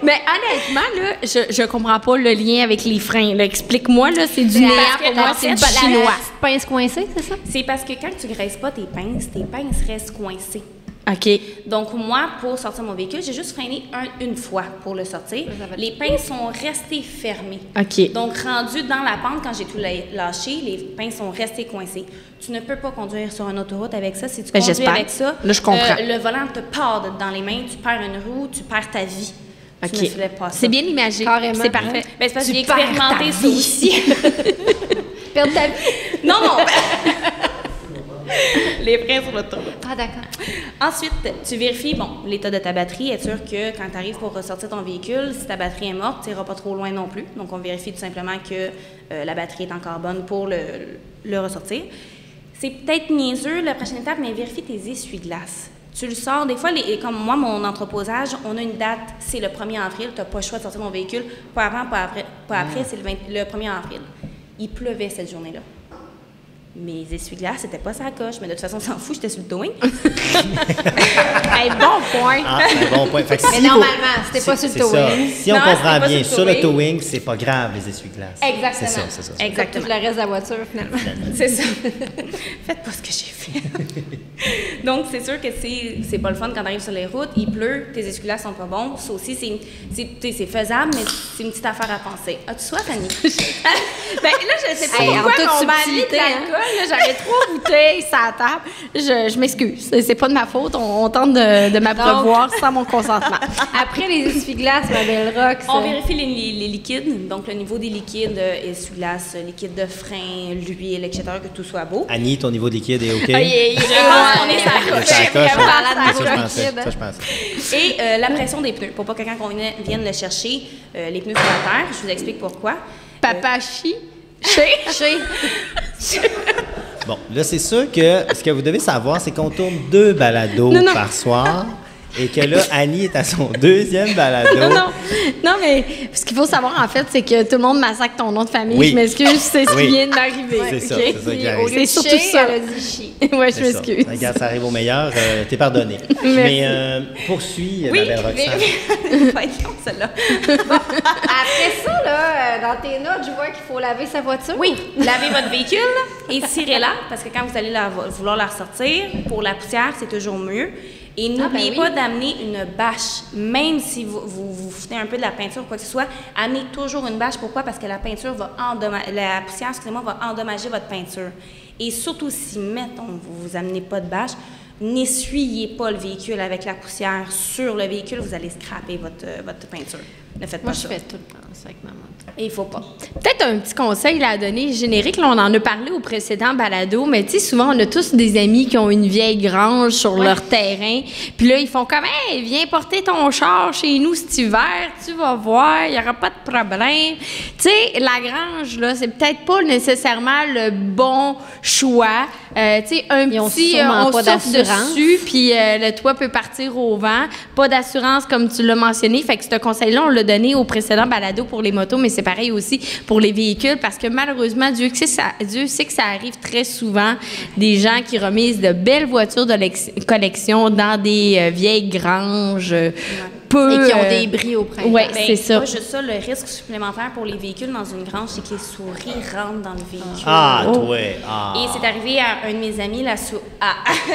Mais honnêtement, là, je comprends pas le lien avec les freins. là. Explique-moi, là, c'est du néant que pour moi, en c'est fait, du la- chinois. Pince coincée, c'est ça? C'est parce que quand tu graisses pas tes pinces restent coincées. OK. Donc, moi, pour sortir mon véhicule, j'ai juste freiné une fois pour le sortir. Les pinces sont restées fermées. OK. Donc, rendu dans la pente, quand j'ai tout lâché, les pinces sont restées coincées. Tu ne peux pas conduire sur une autoroute avec ça. Si tu Ben, conduis j'espère. avec ça, Là, je comprends. le volant te part dans les mains, tu perds une roue, tu perds ta vie. Tu ne OK. fais pas ça. C'est bien imagé. Carrément. C'est parfait. Ben, c'est parce que Tu j'ai perds expérimenté ta ça vie. aussi. Perdre ta vie. Non, non. Les freins sur l'autoroute. Ah, d'accord. Ensuite, tu vérifies, l'état de ta batterie. Être sûr que quand tu arrives pour ressortir ton véhicule, si ta batterie est morte, tu n'iras pas trop loin non plus. Donc, on vérifie tout simplement que la batterie est encore bonne pour le ressortir. C'est peut-être niaiseux, la prochaine étape, mais vérifie tes essuie-glaces. Tu le sors, des fois, comme moi, mon entreposage, on a une date, c'est le 1er avril, tu n'as pas le choix de sortir ton véhicule. Pas avant, pas après, c'est le 1er avril. Il pleuvait cette journée-là. Mes essuie-glaces, c'était pas sa coche, mais de toute façon, on s'en fout, j'étais sur le towing. Hey, bon point. Ah, c'est un bon point. Fait que Mais si normalement, vous- c'était pas sur le c'est ça. towing. Si on Non, comprend c'était pas bien, sur le sur le towing. towing, c'est pas grave, les essuie-glaces. Exactement. C'est ça. Exactement. Tout le reste de la voiture, finalement. C'est ça. Faites pas ce que j'ai fait. Donc, c'est sûr que c'est pas le fun quand tu arrives sur les routes, il pleut, tes essuie-glaces sont pas bons. Ça aussi, c'est faisable, mais c'est une petite affaire à penser. As-tu soif, Annie? Ben là, je sais pas Hey, en pourquoi, toute mais on m'a mis de subtilité, l'alcool. Là, j'avais 3 bouteilles sur la table. Je m'excuse. C'est pas de ma faute. On tente de m'abreuvoir sans mon consentement. Après les essuie-glaces, ma belle Rox. On vérifie les liquides, donc le niveau des liquides, essuie-glaces, liquide de frein, l'huile, etc., que tout soit beau. Annie, ton niveau de liquide est OK? Ah, Je pense qu'on est sur la C'est coche. ça, la coche, vraiment hein? la C'est ça, je niveau pensais. liquide. Ça, je pensais. Et la pression des pneus, pour pas que quand on vienne le chercher, les pneus sur la terre. Je vous explique pourquoi. Papa chie. Bon, là, c'est sûr que ce que vous devez savoir, c'est qu'on tourne 2 balados Non, non. par soir et que là, Annie est à son 2e balado. Non, mais ce qu'il faut savoir, en fait, c'est que tout le monde massacre ton nom de famille. Oui. Je m'excuse, c'est ce Oui. qui vient de m'arriver. C'est ça, OK? c'est ça qui arrive. Au lieu C'est de surtout chier, ça. elle a dit chi. Ouais, je C'est ça. m'excuse. Regarde, ça arrive au meilleur. T'es pardonné. Mais poursuis, ma belle Roxane. Va être long, celle-là. Après ça, là, dans tes notes, je vois qu'il faut laver sa voiture. Oui, lavez votre véhicule et tirez-la, parce que quand vous allez vouloir la ressortir, pour la poussière, c'est toujours mieux. Et n'oubliez oui. pas d'amener une bâche, même si vous foutez un peu de la peinture ou quoi que ce soit, amenez toujours une bâche. Pourquoi? Parce que la peinture va la poussière, va endommager votre peinture. Et surtout si, mettons, vous amenez pas de bâche, n'essuyez pas le véhicule avec la poussière sur le véhicule, vous allez scraper votre peinture. Ne faites pas Moi, ça. je fais tout le temps ça avec ma moto. Et il faut pas. Peut-être un petit conseil là, à donner générique. Là, on en a parlé au précédent balado, mais tu sais, souvent, on a tous des amis qui ont une vieille grange sur leur terrain. Puis là, ils font comme, hey, viens porter ton char chez nous cet hiver, tu vas voir, il n'y aura pas de problème. Tu sais, la grange, là, c'est peut-être pas nécessairement le bon choix. Tu sais, Ils ont sûrement on pas souffle d'assurance. dessus, puis le toit peut partir au vent. Pas d'assurance, comme tu l'as mentionné. Fait que ce conseil-là, on l'a donné au précédent balado pour les motos, mais c'est pareil aussi pour les véhicules, parce que malheureusement, Dieu sait que ça arrive très souvent, des gens qui remisent de belles voitures de collection dans des vieilles granges. Peu, Et qui ont des bris au printemps. Ouais, Ben, c'est ça. Pas juste ça, le risque supplémentaire pour les véhicules dans une grange, c'est que les souris rentrent dans le véhicule. Ah, toi. Ah. Et c'est arrivé à un de mes amis,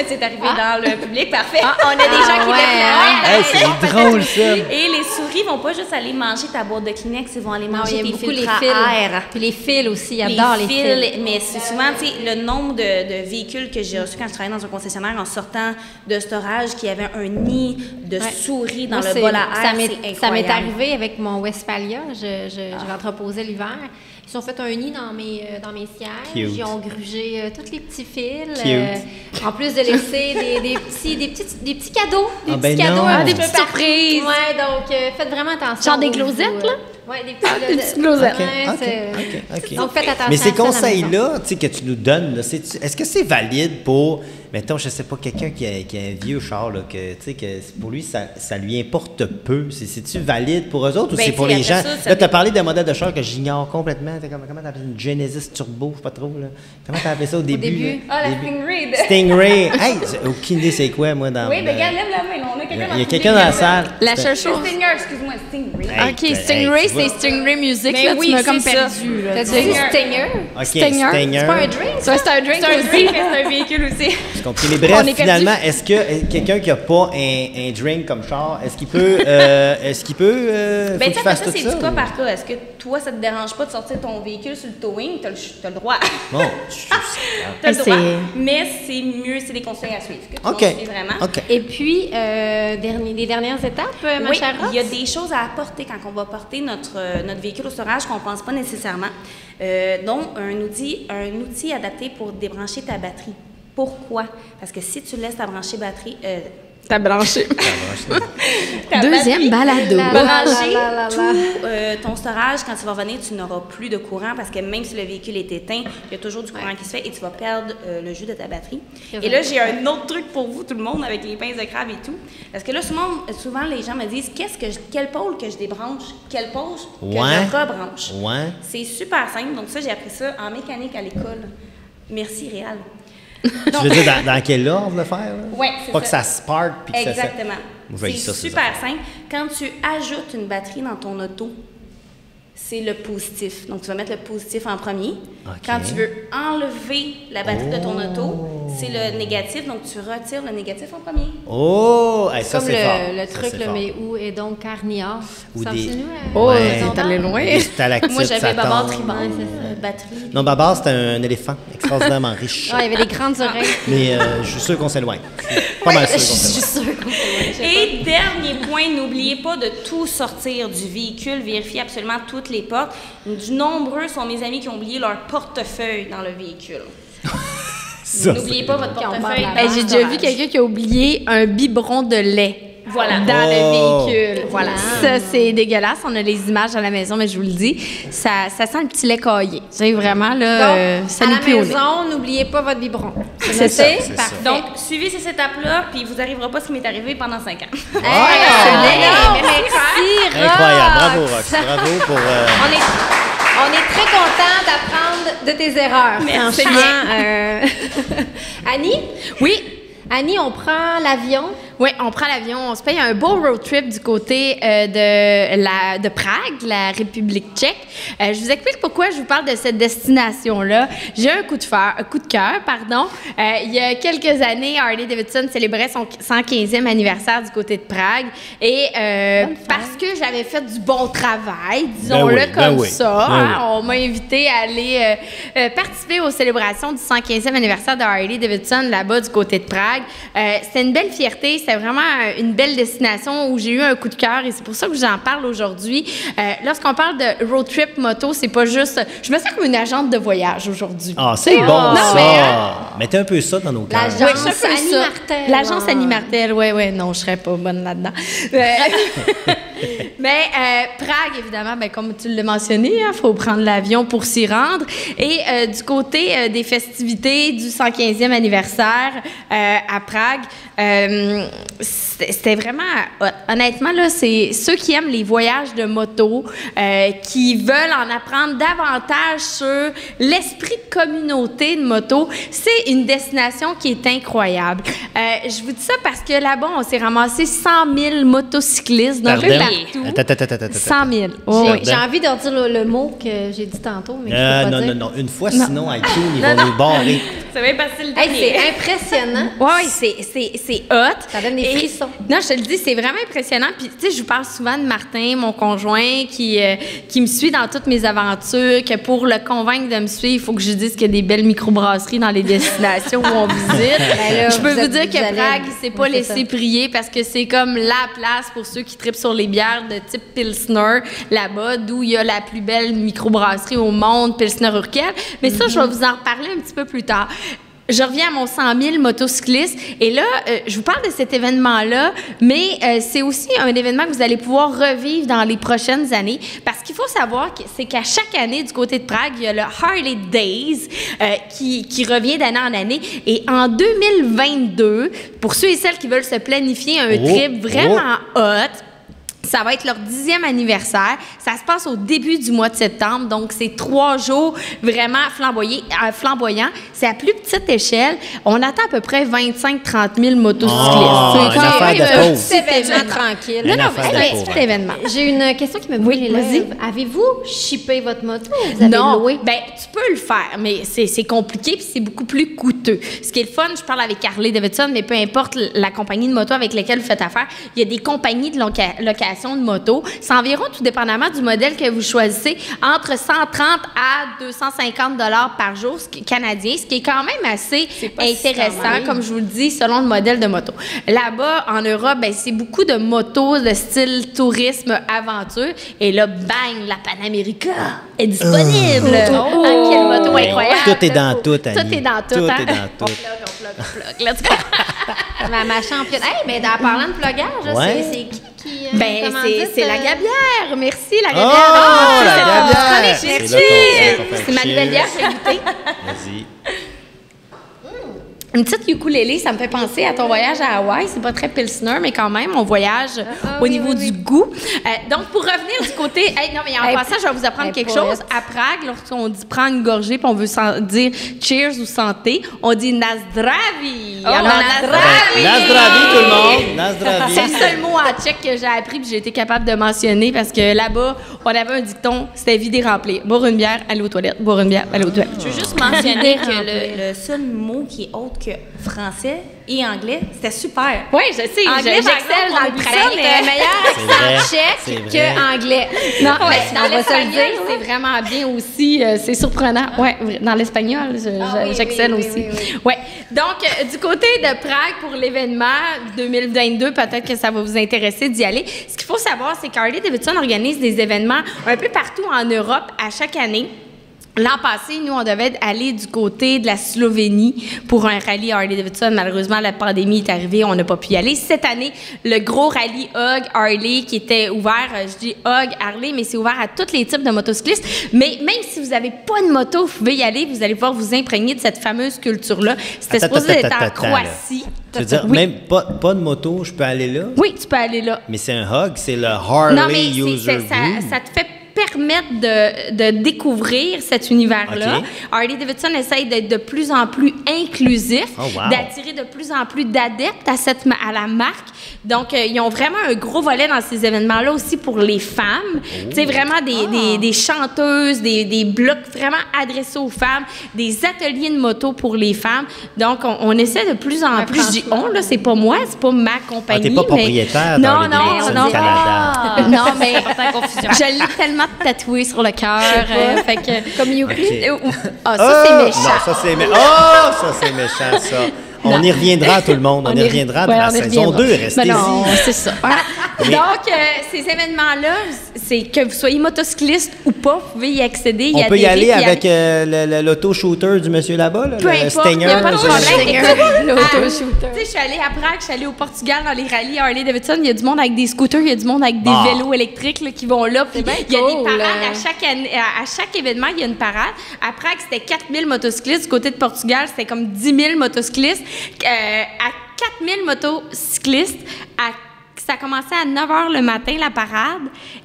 c'est arrivé dans le public, parfait. On a des gens qui Hey, c'est drôle, ça. Et les souris vont pas juste aller manger ta boîte de Kleenex, ils vont aller Non, manger il y a tes beaucoup les filtres fils. à air. Puis les fils aussi, ils adorent les fils. Mais c'est souvent, tu sais, le nombre de véhicules que j'ai reçus quand je travaillais dans un concessionnaire en sortant de storage, qui avait un nid de souris dans Moi, le bol à air, ça m'est c'est ça m'est incroyable. arrivé avec mon Westphalia. Je l'entreposais l'hiver. Ils ont fait un nid dans mes sièges. Cute. Ils ont grugé tous les petits fils. Cute. En plus de laisser des petits cadeaux. Des Ah, petits ben cadeaux non. un Des petit peu petites partout. surprises. Ouais, donc faites vraiment attention. Genre des où vous, closettes, là? Oui, des petites des petites closettes. Ouais, OK, c'est- OK. Donc faites attention. Mais ces à ça à la maison. conseils-là, tu sais, que tu nous donnes, là, est-ce que c'est valide pour, mettons, je sais pas, quelqu'un qui a un vieux char, là, que, tu sais, que pour lui, ça lui importe peu. C'est-tu valide pour eux autres ou Ben, c'est pour tu sais, les gens? après ça, ça Là, tu as dé- parlé d'un modèle de char que j'ignore complètement. Comment t'as appelé une Genesis Turbo, je sais pas trop, là. Comment t'as appelé ça au début? début? là? Ah, la Début. Stingray. Stingray. Hey, j'ai aucune idée c'est quoi, moi, dans Oui, le- mais regarde, lève la main, là, on a quelqu'un dans Il y a le quelqu'un dans la public, salle. La C'est- seule chose. Stinger, excuse-moi, Stingray. Hey, OK, Stingray, tu vois. c'est Stingray Music. Mais Là, oui, tu m'as comme c'est ça. perdu. Là. T'as dit Stinger. Stinger? OK, Stinger. Stinger. C'est pas un drink? Ça, c'est un drink C'est un aussi. drink, mais c'est un véhicule aussi. J'ai compris. Mais On bref, est finalement, est-ce que quelqu'un qui n'a pas un drink comme char, est-ce qu'il peut, faut Ben, qu'il tu sais, fasse ça, tout c'est ça? du cas ou- par cas. Est-ce que toi, ça te dérange pas de sortir ton véhicule sur le towing? T'as le droit. Bon, T'as le C'est- droit. Mais c'est mieux, c'est des conseils à suivre. Que tu OK. vas suivre vraiment. OK. Et puis, les dernières étapes, ma Oui, chère il y a Rox? des choses à apporter quand on va porter notre véhicule au storage qu'on ne pense pas nécessairement. Donc, un outil adapté pour débrancher ta batterie. Pourquoi? Parce que si tu laisses ta batterie... T'as branché. ta Deuxième balado. brancher La, la, la, la. tout ton storage, quand tu vas revenir, tu n'auras plus de courant parce que même si le véhicule est éteint, il y a toujours du courant qui se fait et tu vas perdre le jus de ta batterie. Très Et là, j'ai un autre truc pour vous, tout le monde, avec les pinces de crabe et tout. Parce que là, souvent les gens me disent quelle pôle que je débranche, quelle pôle que Ouais. je rebranche. Ouais. C'est super simple. Donc ça, j'ai appris ça en mécanique à l'école. Merci, Réal. Tu veux dire dans quel ordre le faire? Là? Ouais, c'est Pas ça. que ça spark puis que ça... Exactement. Moi, je vais C'est ça, ces super affaires. simple. Quand tu ajoutes une batterie dans ton auto, c'est le positif. Donc, tu vas mettre le positif en premier. OK. Quand tu veux enlever la batterie de ton auto, c'est le négatif. Donc, tu retires le négatif en premier. Oh! Hey, ça, Comme c'est fort. le Ça, truc, c'est là, fort. mais où est donc Carnior? Ou Ça des- continue Oh, Ouais. t'es allé loin. Les stalactites, Moi, j'avais ça Babar tombe. Tribord, Ouais, c'est ça. batterie. Non, Babar, c'est un éléphant extraordinairement riche. Ah, il y avait des grandes oreilles. Mais je suis sûr qu'on s'éloigne. Pas mal sûr Je qu'on suis s'éloigne. sûre qu'on fait Et dernier point, n'oubliez pas de tout sortir du véhicule. Vérifiez absolument toutes les portes. Nombreux sont mes amis qui ont oublié leur portefeuille dans le véhicule. Ça, N'oubliez c'est pas drôle. votre Qui ont portefeuille. pas dans Hey, le j'ai déjà vu storage. quelqu'un qui a oublié un biberon de lait. Voilà. Dans Oh. le véhicule. Voilà. Ça, c'est dégueulasse. On a les images à la maison, mais je vous le dis, ça sent le petit lait caillé. C'est vraiment, là, Donc, ça à nous la pue au nez. maison, n'oubliez pas votre biberon. C'est ça, noté? c'est Parfait. Donc, suivez ces étapes-là, puis vous n'arriverez pas ce qui m'est arrivé pendant 5 ans. Merci, Rox. Incroyable. Bravo, Rox. Bravo pour... On est très content d'apprendre de tes erreurs. Merci Franchement, Annie? Oui. Annie, on prend l'avion Oui, on prend l'avion, on se paye un beau road trip du côté de Prague, la République tchèque. Je vous explique pourquoi je vous parle de cette destination-là. J'ai un coup de cœur. Il y a quelques années, Harley-Davidson célébrait son 115e anniversaire du côté de Prague. Et parce que j'avais fait du bon travail, disons-le ça, on m'a invité à aller participer aux célébrations du 115e anniversaire de Harley-Davidson là-bas du côté de Prague. C'était une belle fierté, c'était vraiment une belle destination où j'ai eu un coup de cœur et c'est pour ça que j'en parle aujourd'hui. Lorsqu'on parle de road trip moto, c'est pas juste... Je me sens comme une agente de voyage aujourd'hui. Ah, c'est bon, ça! Mettez un peu ça dans nos cœurs. L'agence Annie Martel. L'agence Annie Martel, oui. Non, je serais pas bonne là-dedans. Mais Prague, évidemment, comme tu l'as mentionné, il faut prendre l'avion pour s'y rendre. Et du côté des festivités du 115e anniversaire à Prague, c'était vraiment... honnêtement, là, c'est ceux qui aiment les voyages de moto, qui veulent en apprendre davantage sur l'esprit de communauté de moto, c'est une destination qui est incroyable. Je vous dis ça parce que là-bas, on s'est ramassé 100 000 motocyclistes d'un peu partout. Attends. 100 000. J'ai envie de dire le mot que j'ai dit tantôt, mais je peux pas dire. Non. Une fois, sinon, iTunes, ils vont nous barrer. Ça va passer le temps. C'est impressionnant. Oui, c'est hot. Ça donne des frissons. Non, je te le dis, c'est vraiment impressionnant. Puis, tu sais, je vous parle souvent de Martin, mon conjoint, qui me suit dans toutes mes aventures, que pour le convaincre de me suivre, il faut que je dise qu'il y a des belles microbrasseries dans les destinations où on visite. Je peux vous dire que Prague, il s'est pas laissé prier parce que c'est comme la place pour ceux qui trippent sur les bières de type Pilsner là-bas, d'où il y a la plus belle microbrasserie au monde, Pilsner Urquell. Mais ça, je vais vous en reparler un petit peu plus tard. Je reviens à mon 100 000 motocyclistes. Et là, je vous parle de cet événement-là, mais c'est aussi un événement que vous allez pouvoir revivre dans les prochaines années. Parce qu'il faut savoir c'est qu'à chaque année, du côté de Prague, il y a le Harley Days qui revient d'année en année. Et en 2022, pour ceux et celles qui veulent se planifier un trip vraiment hot, ça va être leur 10e anniversaire. Ça se passe au début du mois de septembre. Donc, c'est 3 jours vraiment flamboyants. C'est à plus petite échelle. On attend à peu près 25-30 000 motocyclistes. C'est une affaire de pauvre. Petit événement tranquille. Non, petit événement. J'ai une question qui me brûle les lèvres. Avez-vous shippé votre moto? Vous avez loué? Ben, tu peux le faire, mais c'est compliqué puis c'est beaucoup plus coûteux. Ce qui est le fun, je parle avec Harley-Davidson, mais peu importe la compagnie de moto avec laquelle vous faites affaire, il y a des compagnies de location de moto. C'est environ, tout dépendamment du modèle que vous choisissez, entre 130 à 250 $ par jour canadien, ce qui est quand même assez intéressant, comme je vous le dis, selon le modèle de moto. Là-bas, en Europe, c'est beaucoup de motos de style tourisme, aventure. Et là, bang, la Panamérica est disponible. Quelle moto incroyable. Tout est dans tout, Annie. Tout est dans tout. Tout hein? est dans tout. On plug. Let's go. Ma championne. En parlant de plugage, c'est qui c'est la Gabière. Merci, la Gabière. Oh, la Gabière. Merci. C'est ma nouvelle bière, j'ai goûté. Vas-y. Une petite ukulélé, ça me fait penser à ton voyage à Hawaï. C'est pas très pilsner, mais quand même, on voyage au niveau du goût. Donc, pour revenir du côté... non, mais en passant, je vais vous apprendre quelque chose. À Prague, lorsqu'on dit « prendre une gorgée » puis on veut dire « cheers » ou « santé », on dit « nazdravi ». Nazdravi, tout le monde. Nazdravi. C'est le seul mot en tchèque que j'ai appris puis j'ai été capable de mentionner parce que là-bas, on avait un dicton, c'était vider remplir. Boire une bière, aller aux toilettes. Boire une bière, aller aux toilettes. Je veux juste mentionner que le seul mot qui est autre que français et anglais, c'était super. Oui, je sais. J'excelle dans le pratique. C'est meilleur accent tchèque qu'anglais. Non, dans l'espagnol, c'est vraiment bien aussi. C'est surprenant. Oui, dans l'espagnol, j'excelle aussi. Oui. Donc, du côté de Prague, pour l'événement 2022, peut-être que ça va vous intéresser d'y aller. Ce qu'il faut savoir, c'est qu'Harley-Davidson organise des événements un peu partout en Europe à chaque année. L'an passé, nous, on devait aller du côté de la Slovénie pour un rallye Harley-Davidson. Malheureusement, la pandémie est arrivée, on n'a pas pu y aller. Cette année, le gros rallye Hug Harley qui était ouvert, je dis Hug Harley, mais c'est ouvert à tous les types de motocyclistes. Mais même si vous n'avez pas de moto, vous pouvez y aller, vous allez pouvoir vous imprégner de cette fameuse culture-là. C'était supposé être en Croatie. Tu veux dire, même pas de moto, je peux aller là? Oui, tu peux aller là. Mais c'est un Hug, c'est le Harley User Group. Ça te fait permettre de découvrir cet univers-là. Okay. Harley-Davidson essaye d'être de plus en plus inclusif, Oh, wow. d'attirer de plus en plus d'adeptes à la marque. Donc, ils ont vraiment un gros volet dans ces événements-là aussi pour les femmes. Tu sais, vraiment des chanteuses, des blocs vraiment adressés aux femmes, des ateliers de moto pour les femmes. Donc, on essaie de plus en plus. Je dis on, là, c'est pas moi, c'est pas ma compagnie. T'es pas propriétaire dans les directions du Canada. Non, mais je l'ai tellement tatoué sur le cœur. Fait que, Comme Youpi. Ah, ça, c'est méchant. Non, ça, c'est ça, c'est méchant, ça. On y reviendra, tout le monde. On y reviendra dans la saison 2. Restez-y. Non, c'est ça. Donc, ces événements-là, c'est que vous soyez motocycliste ou pas, vous pouvez y accéder. On peut y aller avec l'auto-shooter du monsieur là-bas, là, peu le importe, il Stinger. n'y a pas de problème. L'auto-shooter. Tu sais, je suis allée à Prague, je suis allée au Portugal dans les rallyes Harley-Davidson. Il y a du monde avec des scooters, il y a du monde avec des vélos électriques là, qui vont là. Puis il y a des parades à chaque événement, il y a une parade. À Prague, c'était 4000 motocyclistes. Du côté de Portugal, c'était comme 10 000 motocyclistes. À 4000 motocyclistes, ça a commencé à 9 h le matin, la parade,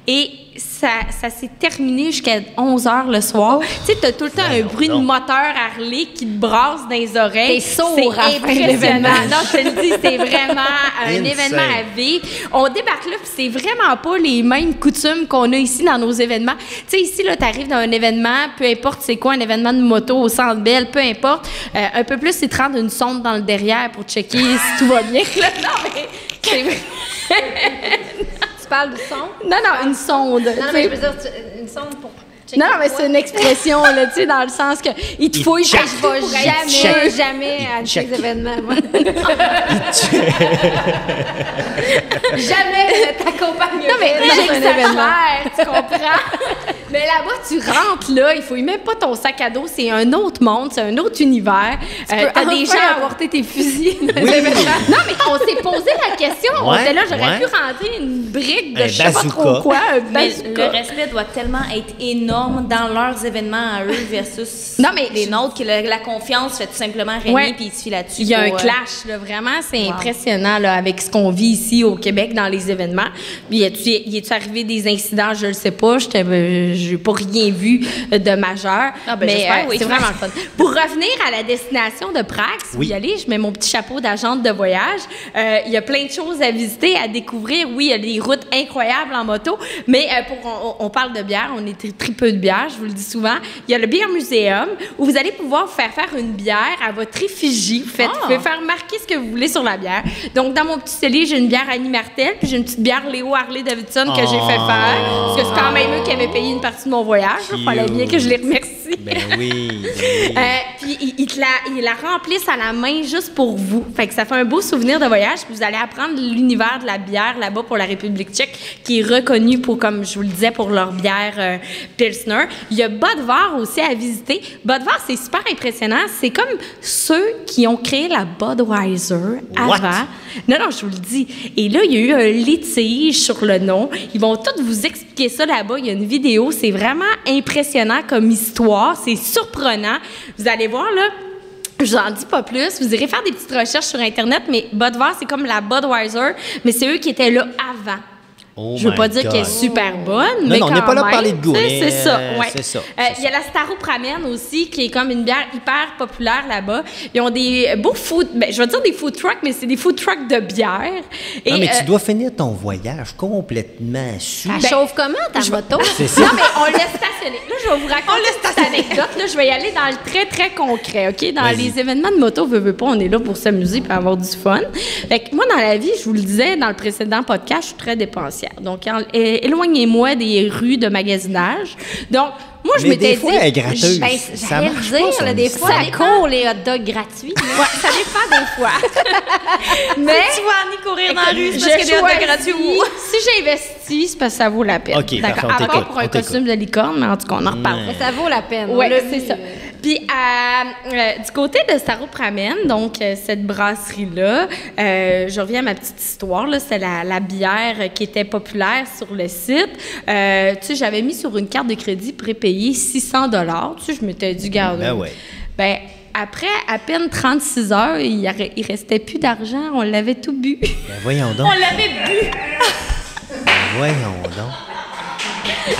et ça s'est terminé jusqu'à 11 h le soir. Tu sais, t'as tout le temps un bruit de moteur Harley qui te brasse dans les oreilles. T'es sourd C'est à la fin de impressionnant. l'événement. Non, je te le dis, c'est vraiment un Insane. événement à vivre. On débarque là, puis c'est vraiment pas les mêmes coutumes qu'on a ici dans nos événements. Tu sais, ici, là, t'arrives dans un événement, peu importe c'est quoi, un événement de moto au Centre Bell, peu importe, un peu plus, c'est te rendre une sonde dans le derrière pour checker si tout va bien. Là, non, mais c'est vrai. Tu parles du son? Non, une sonde. Non, mais je veux dire, une sonde pour checker. Non, mais c'est une expression, là, tu sais, dans le sens que il te fouille. Je vais jamais à check. ces événements, moi. Jamais t'accompagner. Non, mais dans un événement. j'exagère, tu comprends? Mais là-bas, tu rentres là, il faut même pas ton sac à dos, c'est un autre monde, c'est un autre univers. T'as des gens à apporter tes fusils. Non, mais on s'est posé la question. On Ouais, était là, j'aurais ouais. pu rentrer une brique de Un je sais pas bazooka. trop quoi, un Mais bazooka. le respect doit tellement être énorme dans leurs événements à eux versus Non, mais les nôtres, que la confiance fait tout simplement régner Ouais. puis il se fie là-dessus. Il y a un pour, clash, là, vraiment, c'est impressionnant là, avec ce qu'on vit ici au Québec dans les événements. Puis, y est-tu arrivé des incidents? Je ne sais pas, je n'ai pas rien vu de majeur. Ah, ben, mais j'espère, oui. c'est vraiment le fun. Pour revenir à la destination de Prague, si vous y allez, je mets mon petit chapeau d'agente de voyage. Il y a plein de choses à visiter, à découvrir. Oui, il y a des routes incroyables en moto, mais on parle de bière, on est très peu de bière, je vous le dis souvent. Il y a le Beer Museum où vous allez pouvoir faire une bière à votre effigie. Vous pouvez faire marquer ce que vous voulez sur la bière. Donc, dans mon petit cellier, j'ai une bière Annie Martel, puis j'ai une petite bière Léo Harley-Davidson que j'ai fait faire. Parce que c'est quand même eux qui avaient payé une partie de mon voyage. Il fallait bien que je les remercie. Ben oui. Puis ils la remplissent à la main juste pour vous. Fait que ça fait un beau souvenir de voyage. Puis vous allez apprendre l'univers de la bière là-bas pour la République tchèque, qui est reconnue pour, comme je vous le disais, pour leur bière Pilsner. Il y a Budvar aussi à visiter. Budvar, c'est super impressionnant. C'est comme ceux qui ont créé la Budweiser What? avant. Non, je vous le dis. Et là, il y a eu un litige sur le nom. Ils vont tous vous expliquer ça là-bas. Il y a une vidéo. C'est vraiment impressionnant comme histoire. C'est surprenant. Vous allez voir, là. Je vous en dis pas plus. Vous irez faire des petites recherches sur Internet, mais Budvar, c'est comme la Budweiser, mais c'est eux qui étaient là avant. Oh Je veux pas my dire God. qu'elle est super bonne, Non, mais non, on quand n'est pas là pour même, parler de goût, tu sais, mais, c'est ça, ouais. c'est ça, Il y a la Staropramen aussi, qui est comme une bière hyper populaire là-bas. Ils ont des beaux food... je vais dire des food trucks, mais c'est des food trucks de bière. Et, Non, mais tu dois finir ton voyage complètement sous. Elle chauffe comment ta moto? C'est ça. Non, mais on l'a stationné. Là, je vais vous raconter cette anecdote. Là, je vais y aller dans le très, très concret, OK? Dans Vas-y. les événements de moto, veux pas, on est là pour s'amuser et avoir du fun. Fait que moi, dans la vie, je vous le disais dans le précédent podcast, je suis très dépensière. Donc, éloignez-moi des rues de magasinage. Donc, moi, je Mais m'étais des dit... fois, elle est gratteuse. Ben, Ça j'allais marche le pas, dire, son là, des histoire. fois, ça court les hot dogs gratuits. Ouais, ça dépend des fois. Mais Tu vois Annie courir dans la rue, c'est je parce qu'il y a des hot dogs choisis- gratuits ou... Si j'investis, c'est parce que ça vaut la peine. OK, D'accord. parfait, on À part t'écoute, pour un on t'écoute. costume de licorne, mais en tout cas, on en reparle. Mais ça vaut la peine. Oui, On l'a c'est vu, ça. Puis, du côté de Staropramen, donc cette brasserie-là, je reviens à ma petite histoire, là, c'est la bière qui était populaire sur le site. Tu sais, j'avais mis sur une carte de crédit prépayée 600 $. Tu sais, je m'étais dit, garde. Ben ouais. Ben, après à peine 36 heures, il restait plus d'argent, on l'avait tout bu. Ben voyons donc. On l'avait bu! Voyons donc.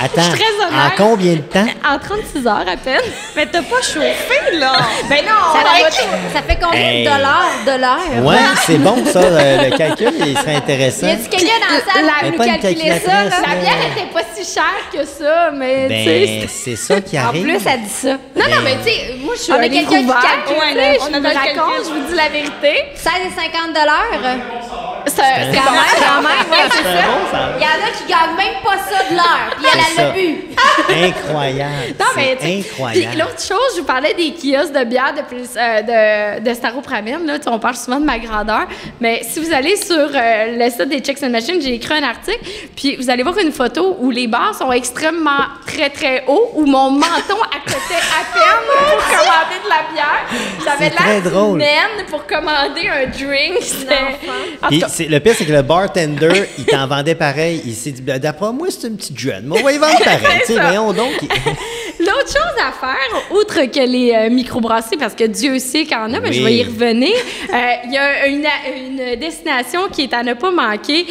Attends, Je suis très en honnête. combien de temps? En 36 heures à peine. Mais t'as pas chauffé, là! Ben non, Ça fait combien Hey. de dollars de l'heure? Ouais, c'est bon, ça, le calcul, il serait intéressant. Y a-tu quelqu'un dans la salle la- qui Mais nous pas une calculer ça? calculatrice, là? la bière était pas si chère que ça, mais tu sais. Ben, c'est ça qui En arrive. plus, elle dit ça. Non, mais tu sais, moi, je suis On a un quelqu'un qui découvert, calcule, tu sais, là. je On a vous notre raconte, calcul. je vous dis la vérité. 16,50 de l'heure. C'est Quand même, ouais, c'est C'est ça. bon, ça. Il y en a qui gagnent même pas ça de l'heure, puis elle C'est l'a ça. bu. Incroyable. Non, mais c'est tu incroyable. Puis l'autre chose, je vous parlais des kiosques de bière de Staropramine. Là, tu sais, on parle souvent de ma grandeur. Mais si vous allez sur le site des Chicks and Machines, j'ai écrit un article, puis vous allez voir une photo où les bars sont extrêmement très, très hauts, où mon menton accotait à peine pour commander de la bière. J'avais C'est très l'air drôle. d'une naine pour commander un drink. C'était... En tout Puis cas, le pire, c'est que le bartender, il t'en vendait pareil. Il s'est dit, ben, d'après moi, c'est une petite jeune. Mais on va y vendre pareil. Tu sais, ça. voyons donc. l'autre chose à faire, outre que les microbrasseries, parce que Dieu sait qu'il y en a, mais je vais y Oui. revenir, il y a une destination qui est à ne pas manquer,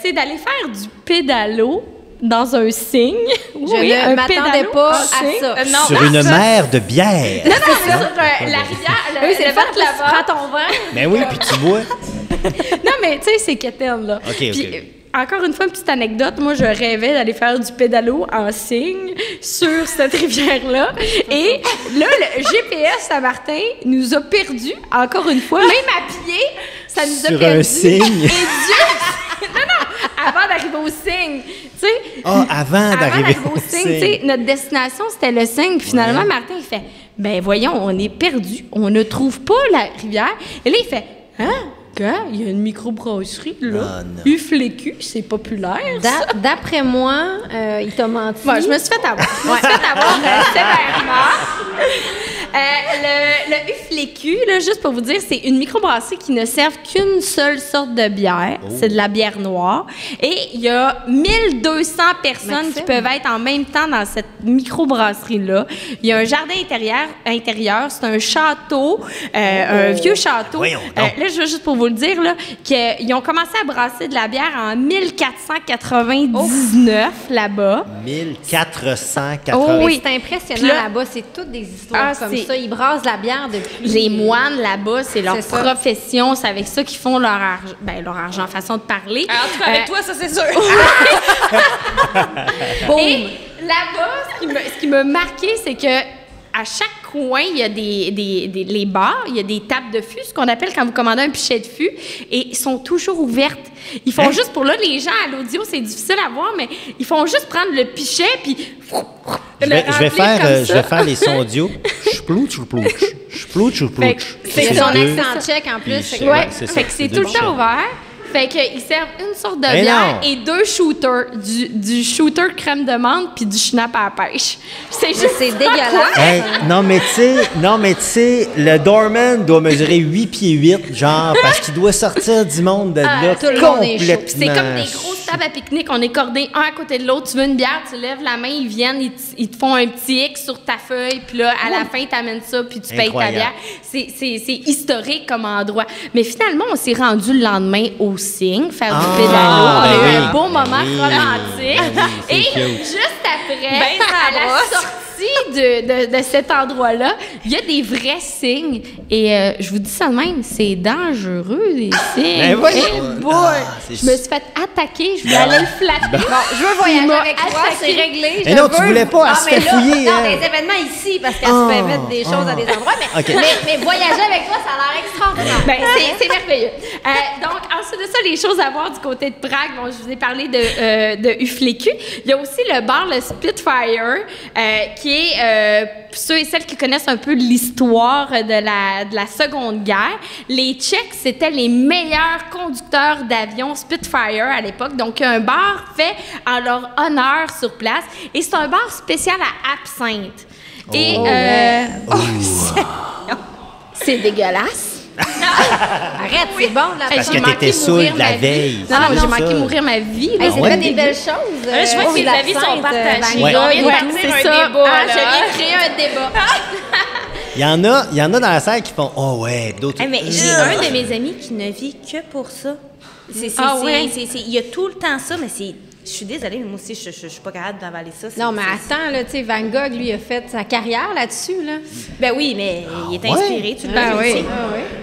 c'est d'aller faire du pédalo dans un cygne. Je un ne m'attendais pédalo pas en à cygne. ça. Non, Sur une mer de bière. Non, mais sur la rivière, Oui, c'est le fait que tu là-bas. prends ton verre. Ben oui, puis tu bois. Non, mais tu sais, c'est quétaine, là. OK, Puis, OK. encore une fois, une petite anecdote. Moi, je rêvais d'aller faire du pédalo en cygne sur cette rivière-là. Et là, le GPS Saint-Martin nous a perdus, encore une fois. Même à pied, ça nous a Sur perdus. un cygne. Et Dieu... non, avant d'arriver au cygne. Tu sais, Ah, avant d'arriver au cygne, tu sais, notre destination, c'était le cygne. Puis finalement, Ouais. Martin, il fait, ben voyons, on est perdu. On ne trouve pas la rivière. Et là, il fait, hein? Gars, il y a une microbrasserie, là. Ah, non. Uflécu, c'est populaire. ça. D'après moi, il t'a menti. Bon, je me suis fait avoir. Je me suis fait avoir sévèrement. Le Uflécu, là, juste pour vous dire, c'est une microbrasserie qui ne sert qu'une seule sorte de bière. C'est de la bière noire. Et il y a 1200 personnes qui Maxime. peuvent être en même temps dans cette microbrasserie-là. Il y a un jardin intérieur, c'est un château, un vieux château. Voyons donc. Là, je veux juste pour vous le dire, là, qu'ils ont commencé à brasser de la bière en 1499 là-bas. 1480. Oh oui. C'est impressionnant Puis là- là-bas. C'est toutes des histoires Ah, comme c'est- ça. Ils brassent la bière depuis... Les moines là-bas, c'est leur C'est ça. profession, c'est avec ça qu'ils font leur argent, leur argent, façon de parler. En tout cas, avec toi, ça, c'est sûr. Et là-bas, ce qui m'a marqué, c'est que à chaque coin, il y a les bars, il y a des tables de fût, ce qu'on appelle quand vous commandez un pichet de fût, et ils sont toujours ouvertes. Ils font juste, pour là, les gens à l'audio, c'est difficile à voir, mais ils font juste prendre le pichet, puis Je vais remplir faire, comme je ça. vais faire les sons audio. Chplouch, chplouch. Chplouch, Fait chplouch. que C'est C'est son ça. accent tchèque en plus. Puis fait que- Ouais, Ouais, c'est ça, fait que c'est c'est deux tout le temps pichets. ouvert. Fait qu'ils servent une sorte de Mais bière non. et 2 shooters, du shooter crème de menthe puis du schnapp à la pêche. C'est Mais juste c'est dégueulasse. Hey, non, mais tu sais, le doorman doit mesurer 8 pieds 8, genre, parce qu'il doit sortir du monde de là tout le monde est chaud. complètement. C'est comme des grosses tables à pique-nique, on est cordés un à côté de l'autre. Tu veux une bière, tu lèves la main, ils viennent, ils te font un petit X sur ta feuille, puis là, à la fin, tu amènes ça, puis tu payes ta Incroyable. bière. C'est historique comme endroit. Mais finalement, on s'est rendu le lendemain au Cygne, faire du pédalo. On a ben eu oui. un beau moment Oui. romantique. Ben oui, c'est Et cute. juste après, Ben ça à la brosse. sortie de cet endroit-là, il y a des vrais cygnes. Et je vous dis ça de même, c'est dangereux, les cygnes. Ben voyons. Eh boy! c'est- Je me suis fait attaquer, je voulais aller le flatter. Bon, je veux voyager Il m'a avec toi, attaqué. c'est réglé. Mais je non, tu veux- voulais pas, elle se mais fait là, fouiller, Dans elle. des événements ici, parce qu'elle se fait mettre des choses à des endroits. Mais, OK. mais voyager avec toi, ça a l'air extraordinaire. Ben, c'est merveilleux. Donc, ensuite de ça, les choses à voir du côté de Prague. Bon, je vous ai parlé de Uflécu. Il y a aussi le bar, le Spitfire, qui est, pour ceux et celles qui connaissent un peu l'histoire de la Seconde Guerre, les Tchèques, c'était les meilleurs conducteurs d'avions Spitfire à l'époque. Donc, il y a un bar fait en leur honneur sur place. Et c'est un bar spécial à absinthe. Et c'est dégueulasse. Arrête, c'est bon de la Parce J'ai que manqué t'étais saoul mourir de la ma vie. veille. Non, non, c'est j'ai ça. manqué mourir ma vie. là. Hey, c'est ouais. fait des belles choses. je vois que les avis sont partagés. Ouais. On vient de Ouais, partir c'est un ça. débat, Ah, là. je viens de créer un débat. Il y en a dans la salle qui font oh ouais, d'autres. Hey, mais j'ai un de mes amis qui ne vit que pour ça. Ah ouais? Il y a tout le temps ça, mais c'est Je suis désolée, mais moi aussi, je suis pas capable d'avaler ça. Non, mais attends, là, tu sais, Van Gogh, lui, a fait sa carrière là-dessus, là. Ben oui, mais il est inspiré, tu le Ben sais. oui.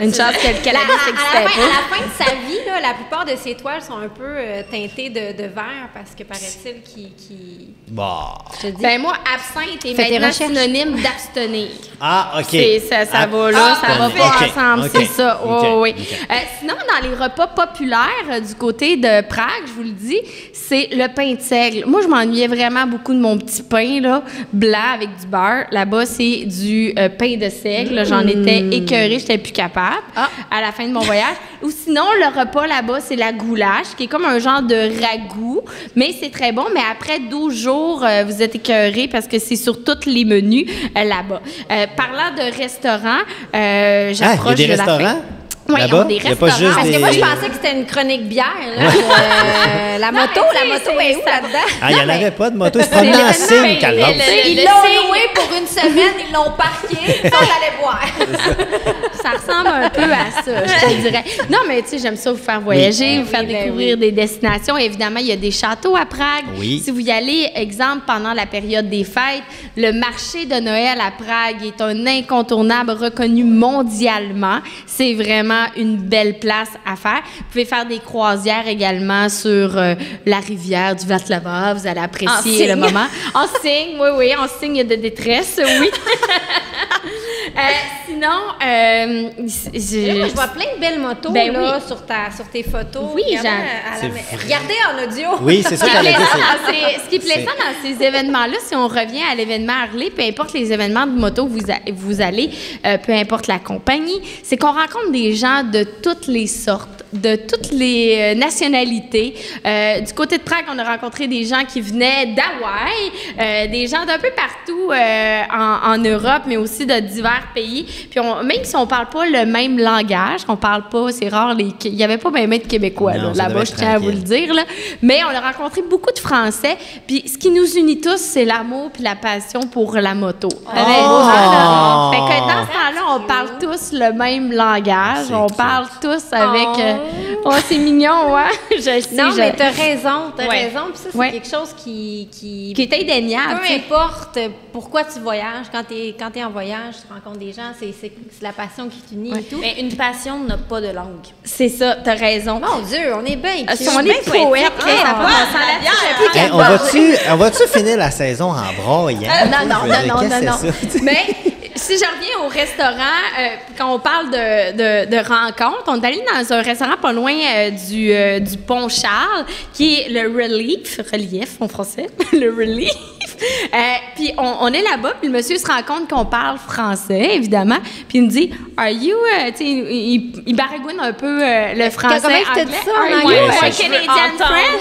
Une chance que le cannabis à n'existait la pas. fin de sa vie, là, la plupart de ses toiles sont un peu teintées de vert parce que paraît-il qu'il... Bah. Je te dis. Ben moi, absinthe est Fais tes maintenant recherches. synonyme d'abstenir. Ah, OK. Ça va là, ça va pas OK, ensemble, OK, c'est ça. OK, Oui. OK. Sinon, dans les repas populaires du côté de Prague, je vous le dis, c'est le pain de seigle. Moi, je m'ennuyais vraiment beaucoup de mon petit pain là, blanc avec du beurre. Là-bas, c'est du pain de seigle. J'en étais écœurée, j'étais plus capable à la fin de mon voyage. Ou sinon, le repas là-bas, c'est la goulash, qui est comme un genre de ragoût, mais c'est très bon. Mais après 12 jours, vous êtes écœurés parce que c'est sur tous les menus là-bas. Parlant de restaurants, j'approche il y a des de la fin. restaurants? Oui, Là-bas? on a des Il y a pas restaurants. juste Parce des- que moi, je pensais que c'était une chronique bière, là. La moto est où là-dedans? Ah, il n'y en avait pas de moto. Il se C'est promenait en l'événement, signe, mais Calvaire. Ils le l'ont signe. loué pour une semaine, ils l'ont parqué, sans aller boire. Ça ressemble un peu à ça, je te dirais. Non, mais tu sais, j'aime ça vous faire voyager, vous faire découvrir des destinations. Évidemment, il y a des châteaux à Prague. Oui. Si vous y allez, exemple, pendant la période des fêtes, le marché de Noël à Prague est un incontournable reconnu mondialement. C'est vraiment une belle place à faire. Vous pouvez faire des croisières également sur la rivière du Václava. Vous allez apprécier le moment. En signe, oui, en signe de détresse, oui. Sinon, Moi, je vois plein de belles motos Ben là, sur tes photos. Oui, Regardez Jean. Regardez en audio. Oui, c'est ça Ce qui qu'elle est a dit. plaisant ce qui est plaisant dans ces événements-là, si on revient à l'événement Harley, peu importe les événements de moto où vous allez, peu importe la compagnie, c'est qu'on rencontre des gens de toutes les sortes, de toutes les nationalités. Du côté de Prague, on a rencontré des gens qui venaient d'Hawaï, des gens d'un peu partout en Europe, mais aussi de divers pays. Puis même si on parle pas le même langage, on parle pas, c'est rare, il y avait pas bien de Québécois Non, là, ça là-bas, devait je être tiens à vous le tranquille. dire. Là. Mais on a rencontré beaucoup de Français. Puis ce qui nous unit tous, c'est l'amour puis la passion pour la moto. Fait que dans ce temps-là, on parle tous le même langage. C'est On cute. parle tous avec... oh, c'est mignon, ouais. Je le sais. Non, je- mais t'as raison. Puis ça, c'est Ouais. quelque chose qui Qui est indéniable. peu tu sais. importe pourquoi tu voyages, quand t'es en voyage, tu rencontres des gens, c'est la passion qui t'unit et tout. Mais une passion n'a pas de langue. C'est ça, t'as raison. Mon Dieu, on est bien cute. On est poète, Ah, ça ouais. passe à la bière. Hey, on va-tu finir la saison en broyant? Non. Qu'est-ce que c'est ça? Mais si je reviens au restaurant, quand on parle de rencontres, on est allé dans un restaurant pas loin du Pont Charles, qui est le Relief en français, le Relief. Puis on est là-bas, puis le monsieur se rend compte qu'on parle français, évidemment, puis il me dit « Are you... tu sais, il baragouine un peu le français. Comment il t'a dit ça en Are you anglais? a Ouais, Canadian friend?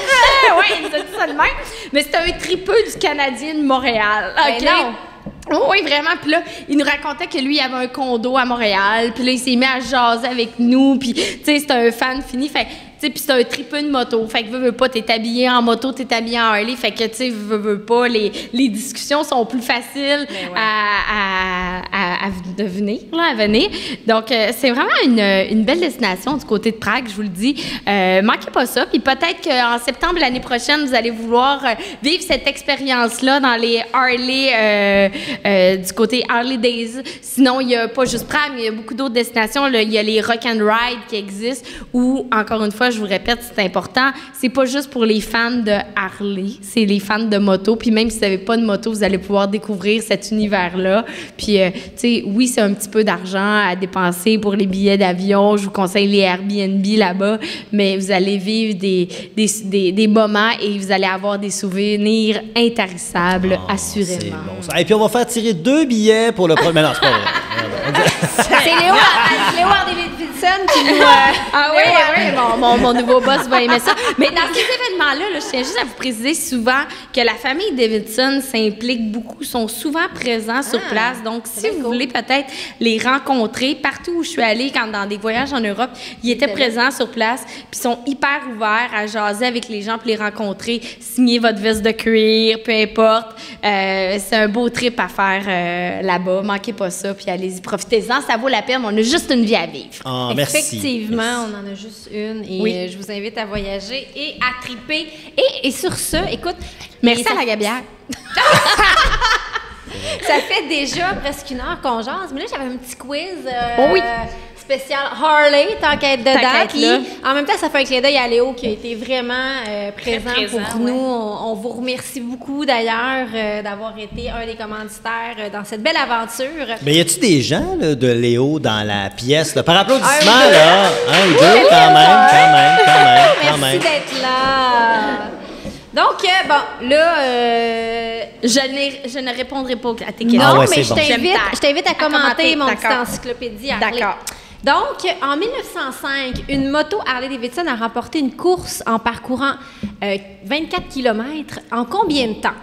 Oui, il nous a dit ça de même. Mais c'était un tripeux du Canadien de Montréal. Ben OK? non. Oh, oui, vraiment. Puis là, il nous racontait que lui, il avait un condo à Montréal. Puis là, il s'est mis à jaser avec nous. Puis, tu sais, c'était un fan fini. Fait tu sais, puis c'est un tripeux de moto. Fait que veux pas, t'es habillé en moto, t'es habillé en Harley. Fait que, tu sais, veux pas, les discussions sont plus faciles à venir. Donc, c'est vraiment une belle destination du côté de Prague, je vous le dis. Manquez pas ça. Puis peut-être qu'en septembre l'année prochaine, vous allez vouloir vivre cette expérience-là dans les Harley, du côté Harley Days. Sinon, il n'y a pas juste Prague, mais il y a beaucoup d'autres destinations. Là. Il y a les Rock and Ride qui existent où, encore une fois, je vous répète, c'est important. C'est pas juste pour les fans de Harley, c'est les fans de moto. Puis même si vous n'avez pas de moto, vous allez pouvoir découvrir cet univers-là. Puis, tu sais, oui, c'est un petit peu d'argent à dépenser pour les billets d'avion. Je vous conseille les Airbnb là-bas, mais vous allez vivre des moments et vous allez avoir des souvenirs intarissables, assurément. C'est bon, ça. Et puis, on va faire tirer 2 billets pour le premier... Mais non, c'est pas vrai. C'est Léo Harley-Davidson qui nous... Ah oui, mon nouveau boss va aimer ça. Mais dans ces événements-là, je tiens juste à vous préciser souvent que la famille Davidson s'implique beaucoup, sont souvent présents sur place. Donc, si vous voulez peut-être les rencontrer, partout où je suis allée, quand dans des voyages en Europe, ils étaient présents sur place, puis sont hyper ouverts à jaser avec les gens, puis les rencontrer, signer votre veste de cuir, peu importe. C'est un beau trip à faire là-bas. Manquez pas ça, puis allez-y, profitez-en, ça vaut la peine. On a juste une vie à vivre. Ah, merci. Effectivement, on en a juste une. Davidson. Et Oui. je vous invite à voyager et à triper. Et sur ce, écoute... Merci ça- à la gabière. Ça fait déjà presque 1 heure qu'on jase, mais là, j'avais un petit quiz Oh oui. spécial Harley, tant qu'à être dedans. qu'à être Puis, là. en même temps, ça fait un clin d'œil à Léo qui a été vraiment présent, présent, pour nous. On vous remercie beaucoup, d'ailleurs, d'avoir été un des commanditaires dans cette belle aventure. Mais y a-tu des gens là, de Léo dans la pièce? Là? Par applaudissement, Un ou deux. là. Un ou deux, quand même. Merci d'être là. Donc, bon, là... Je ne répondrai pas à tes questions. Ah Non, ouais, mais c'est bon. je t'invite à commenter mon petite d'accord. encyclopédie Harley. D'accord. Donc, en 1905, une moto Harley-Davidson a remporté une course en parcourant 24 km en combien de temps?